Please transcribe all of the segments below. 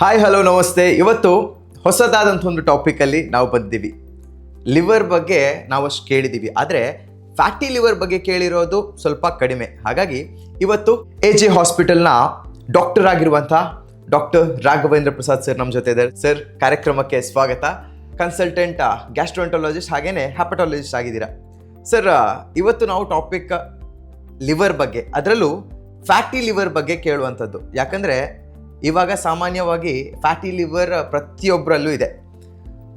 Hi hello ನಮಸ್ತೆ. ಇವತ್ತು ಹೊಸದಾದಂಥ ಒಂದು ಟಾಪಿಕಲ್ಲಿ ನಾವು ಬಂದಿದ್ದೀವಿ. ಲಿವರ್ ಬಗ್ಗೆ ನಾವು ಅಷ್ಟು ಕೇಳಿದ್ದೀವಿ, ಆದರೆ ಫ್ಯಾಟಿ ಲಿವರ್ ಬಗ್ಗೆ ಕೇಳಿರೋದು ಸ್ವಲ್ಪ ಕಡಿಮೆ. ಹಾಗಾಗಿ ಇವತ್ತು AJ ಹಾಸ್ಪಿಟಲ್ನ ಡಾಕ್ಟರ್ ಆಗಿರುವಂಥ ಡಾಕ್ಟರ್ ರಾಘವೇಂದ್ರ ಪ್ರಸಾದ್ ಸರ್ ನಮ್ಮ ಜೊತೆ ಇದ್ದಾರೆ. ಸರ್, ಕಾರ್ಯಕ್ರಮಕ್ಕೆ ಸ್ವಾಗತ. ಕನ್ಸಲ್ಟೆಂಟ್ ಗ್ಯಾಸ್ಟ್ರೋಎಂಟರಾಲಜಿಸ್ಟ್ ಹಾಗೇನೆ ಹೆಪಟಾಲಜಿಸ್ಟ್ ಆಗಿದ್ದೀರಾ. ಸರ್, ಇವತ್ತು ನಾವು ಟಾಪಿಕ್ ಲಿವರ್ ಬಗ್ಗೆ, ಅದರಲ್ಲೂ ಫ್ಯಾಟಿ ಲಿವರ್ ಬಗ್ಗೆ ಕೇಳುವಂಥದ್ದು. ಯಾಕಂದರೆ ಇವಾಗ ಸಾಮಾನ್ಯವಾಗಿ ಫ್ಯಾಟಿ ಲಿವರ್ ಪ್ರತಿಯೊಬ್ಬರಲ್ಲೂ ಇದೆ.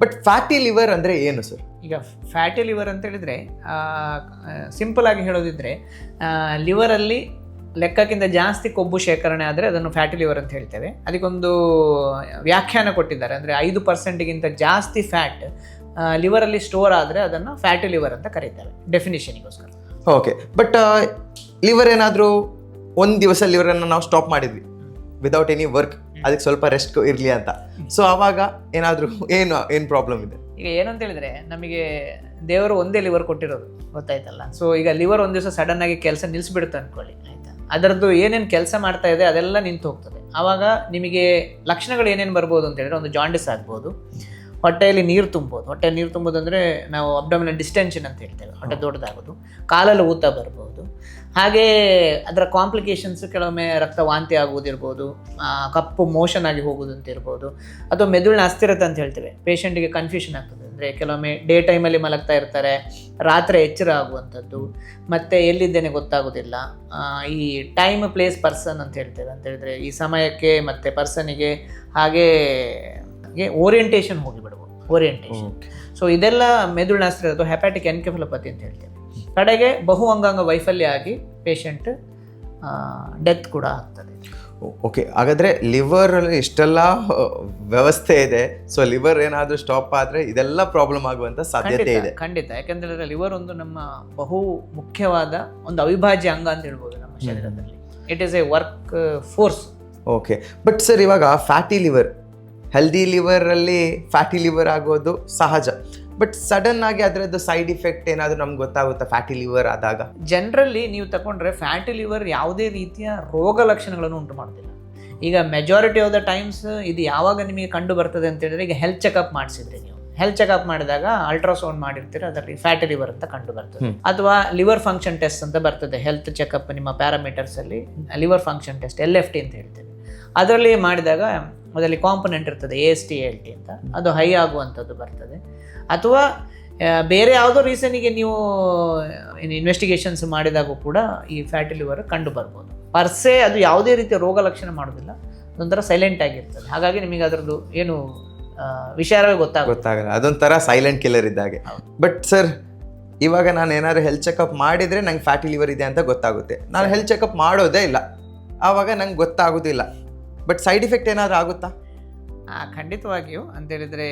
ಬಟ್ ಫ್ಯಾಟಿ ಲಿವರ್ ಅಂದರೆ ಏನು ಸರ್? ಈಗ ಫ್ಯಾಟಿ ಲಿವರ್ ಅಂತ ಹೇಳಿದರೆ ಸಿಂಪಲ್ ಆಗಿ ಹೇಳೋದಿದ್ರೆ, ಲಿವರಲ್ಲಿ ಲೆಕ್ಕಕ್ಕಿಂತ ಜಾಸ್ತಿ ಕೊಬ್ಬು ಶೇಖರಣೆ ಆದರೆ ಅದನ್ನು ಫ್ಯಾಟಿ ಲಿವರ್ ಅಂತ ಹೇಳ್ತೇವೆ. ಅದಕ್ಕೊಂದು ವ್ಯಾಖ್ಯಾನ ಕೊಟ್ಟಿದ್ದಾರೆ. ಅಂದರೆ 5%ಗಿಂತ ಜಾಸ್ತಿ ಫ್ಯಾಟ್ ಲಿವರಲ್ಲಿ ಸ್ಟೋರ್ ಆದರೆ ಅದನ್ನು ಫ್ಯಾಟಿ ಲಿವರ್ ಅಂತ ಕರೀತಾರೆ, ಡೆಫಿನಿಷನ್ಗೋಸ್ಕರ. ಓಕೆ, ಬಟ್ ಲಿವರ್ ಏನಾದರೂ ಒಂದು ದಿವಸ ಲಿವರನ್ನು ನಾವು ಸ್ಟಾಪ್ ಮಾಡಿದ್ವಿ ವಿದೌಟ್ ಎನಿ ವರ್ಕ್, ಅದಕ್ಕೆ ಸ್ವಲ್ಪ ರೆಸ್ಟ್ ಇರಲಿ ಅಂತ. ಸೊ ಆವಾಗ ಏನಾದರೂ ಏನು ಪ್ರಾಬ್ಲಮ್ ಇದೆ? ಈಗ ಏನು ಅಂತ ಹೇಳಿದ್ರೆ, ನಮಗೆ ದೇವರು ಒಂದೇ ಲಿವರ್ ಕೊಟ್ಟಿರೋದು, ಗೊತ್ತಾಯ್ತಲ್ಲ. ಸೊ ಈಗ ಲಿವರ್ ಒಂದು ದಿವಸ ಸಡನ್ ಆಗಿ ಕೆಲಸ ನಿಲ್ಲಿಸ್ಬಿಡುತ್ತೆ ಅಂದ್ಕೊಳ್ಳಿ, ಆಯ್ತಾ. ಅದರದ್ದು ಏನೇನು ಕೆಲಸ ಮಾಡ್ತಾ ಇದೆ ಅದೆಲ್ಲ ನಿಂತು ಹೋಗ್ತದೆ. ಆವಾಗ ನಿಮಗೆ ಲಕ್ಷಣಗಳು ಏನೇನು ಬರ್ಬೋದು ಅಂತ ಹೇಳಿದ್ರೆ, ಒಂದು ಜಾಂಡಿಸ್ ಆಗ್ಬೋದು, ಹೊಟ್ಟೆಯಲ್ಲಿ ನೀರು ತುಂಬೋದು. ಹೊಟ್ಟೆಯಲ್ಲಿ ನೀರು ತುಂಬೋದು ಅಂದರೆ ನಾವು ಅಬ್ಡಮಿನಲ್ ಡಿಸ್ಟೆನ್ಷನ್ ಅಂತ ಹೇಳ್ತೇವೆ, ಹೊಟ್ಟೆ ದೊಡ್ಡದಾಗೋದು, ಕಾಲಲ್ಲಿ ಊತ ಬರ್ಬೋದು. ಹಾಗೇ ಅದರ ಕಾಂಪ್ಲಿಕೇಶನ್ಸ್ ಕೆಲವೊಮ್ಮೆ ರಕ್ತ ವಾಂತಿ ಆಗುವುದಿರ್ಬೋದು, ಕಪ್ಪು ಮೋಷನ್ ಆಗಿ ಹೋಗೋದು ಅಂತ ಇರ್ಬೋದು, ಅಥವಾ ಮೆದುಳಿನ ಅಸ್ಥಿರತೆ ಅಂತ ಹೇಳ್ತೇವೆ. ಪೇಷಂಟಿಗೆ ಕನ್ಫ್ಯೂಷನ್ ಆಗ್ತದೆ. ಅಂದರೆ ಕೆಲವೊಮ್ಮೆ ಡೇ ಟೈಮಲ್ಲಿ ಮಲಗ್ತಾ ಇರ್ತಾರೆ, ರಾತ್ರಿ ಎಚ್ಚರ ಆಗುವಂಥದ್ದು, ಮತ್ತು ಎಲ್ಲಿದ್ದೇನೆ ಗೊತ್ತಾಗೋದಿಲ್ಲ. ಈ ಟೈಮ್ ಪ್ಲೇಸ್ ಪರ್ಸನ್ ಅಂತ ಹೇಳ್ತೇವೆ. ಅಂತ ಹೇಳಿದ್ರೆ ಈ ಸಮಯಕ್ಕೆ ಮತ್ತು ಪರ್ಸನಿಗೆ ಹಾಗೇ ಓರಿಯೆಂಟೇಷನ್ ಹೋಗಿಬಿಡ್ಬೋದು, ಓರಿಯೆಂಟೇಷನ್. ಸೊ ಇದೆಲ್ಲ ಮೆದುಳಿನ ಅಸ್ಥಿರತೆ ಅಥವಾ ಹೆಪಾಟಿಕ್ ಎನ್ಕೆಫಲೋಪತಿ ಅಂತ ಹೇಳ್ತೇವೆ. ಕಡೆಗೆ ಬಹು ಅಂಗಾಂಗ ವೈಫಲ್ಯ ಆಗಿ ಪೇಷಂಟ್ ಡೆತ್ ಕೂಡ ಆಗ್ತದೆ. ಓಕೆ, ಹಾಗಾದರೆ ಲಿವರಲ್ಲಿ ಇಷ್ಟೆಲ್ಲ ವ್ಯವಸ್ಥೆ ಇದೆ. ಸೊ ಲಿವರ್ ಏನಾದರೂ ಸ್ಟಾಪ್ ಆದರೆ ಇದೆಲ್ಲ ಪ್ರಾಬ್ಲಮ್ ಆಗುವಂಥ ಸಾಧ್ಯತೆ ಇದೆ. ಖಂಡಿತ. ಯಾಕೆಂದರೆ ಲಿವರ್ ಒಂದು ನಮ್ಮ ಬಹು ಮುಖ್ಯವಾದ ಒಂದು ಅವಿಭಾಜ್ಯ ಅಂಗ ಅಂತ ಹೇಳ್ಬೋದು ನಮ್ಮ ಶರೀರದಲ್ಲಿ. It is a work force. Okay, but sir, ಇವಾಗ ಫ್ಯಾಟಿ ಲಿವರ್, ಹೆಲ್ದಿ ಲಿವರಲ್ಲಿ ಫ್ಯಾಟಿ ಲಿವರ್ ಆಗೋದು ಸಹಜ. ಬಟ್ ಸಡನ್ ಆಗಿ ಅದರದ್ದು ಸೈಡ್ ಇಫೆಕ್ಟ್ ಏನಾದರೂ ನಮ್ಗೆ ಗೊತ್ತಾಗುತ್ತಾ ಫ್ಯಾಟಿ ಲಿವರ್ ಆದಾಗ? ಜನರಲಿ ನೀವು ತಗೊಂಡ್ರೆ ಫ್ಯಾಟಿ ಲಿವರ್ ಯಾವುದೇ ರೀತಿಯ ರೋಗ ಲಕ್ಷಣಗಳನ್ನು ಉಂಟು ಮಾಡೋದಿಲ್ಲ. ಈಗ ಮೆಜಾರಿಟಿ ಆಫ್ ದ ಟೈಮ್ಸ್ ಇದು ಯಾವಾಗ ನಿಮಗೆ ಕಂಡು ಬರ್ತದೆ ಅಂತ ಹೇಳಿದ್ರೆ, ಈಗ ಹೆಲ್ತ್ ಚೆಕಪ್ ಮಾಡಿಸಿದ್ರೆ, ನೀವು ಹೆಲ್ತ್ ಚೆಕಪ್ ಮಾಡಿದಾಗ ಅಲ್ಟ್ರಾಸೌಂಡ್ ಮಾಡಿರ್ತೀರ, ಅದರಲ್ಲಿ ಫ್ಯಾಟಿ ಲಿವರ್ ಅಂತ ಕಂಡು ಬರ್ತದೆ. ಅಥವಾ ಲಿವರ್ ಫಂಕ್ಷನ್ ಟೆಸ್ಟ್ ಅಂತ ಬರ್ತದೆ ಹೆಲ್ತ್ ಚೆಕಪ್, ನಿಮ್ಮ ಪ್ಯಾರಾಮೀಟರ್ಸ್ ಅಲ್ಲಿ ಲಿವರ್ ಫಂಕ್ಷನ್ ಟೆಸ್ಟ್ LFT ಅಂತ ಹೇಳ್ತೇವೆ. ಅದರಲ್ಲಿ ಮಾಡಿದಾಗ ಅದರಲ್ಲಿ ಕಾಂಪೊನೆಂಟ್ ಇರ್ತದೆ AST ALT ಅಂತ, ಅದು ಹೈ ಆಗುವಂಥದ್ದು ಬರ್ತದೆ. ಅಥವಾ ಬೇರೆ ಯಾವುದೋ ರೀಸನಿಗೆ ನೀವು ಇನ್ವೆಸ್ಟಿಗೇಷನ್ಸ್ ಮಾಡಿದಾಗೂ ಕೂಡ ಈ ಫ್ಯಾಟಿ ಲಿವರ್ ಕಂಡು ಬರ್ಬೋದು. ಪರ್ಸೆ ಅದು ಯಾವುದೇ ರೀತಿಯ ರೋಗ ಲಕ್ಷಣ ಮಾಡೋದಿಲ್ಲ, ಅದೊಂಥರ ಸೈಲೆಂಟ್ ಆಗಿರ್ತದೆ. ಹಾಗಾಗಿ ನಿಮಗೆ ಅದರದ್ದು ಏನು ವಿಚಾರವೇ ಗೊತ್ತಾಗಲ್ಲ. ಅದೊಂಥರ ಸೈಲೆಂಟ್ ಕಿಲ್ಲರ್ ಇದ್ದಾಗೆ. ಬಟ್ ಸರ್, ಇವಾಗ ನಾನು ಏನಾದ್ರು ಹೆಲ್ತ್ ಚೆಕಪ್ ಮಾಡಿದರೆ ನಂಗೆ ಫ್ಯಾಟಿ ಲಿವರ್ ಇದೆ ಅಂತ ಗೊತ್ತಾಗುತ್ತೆ. ನಾನು ಹೆಲ್ತ್ ಚೆಕಪ್ ಮಾಡೋದೇ ಇಲ್ಲ, ಆವಾಗ ನಂಗೆ ಗೊತ್ತಾಗೋದಿಲ್ಲ. ಬಟ್ ಸೈಡ್ ಇಫೆಕ್ಟ್ ಏನಾದರೂ ಆಗುತ್ತಾ? ಖಂಡಿತವಾಗಿಯೂ. ಅಂತೇಳಿದರೆ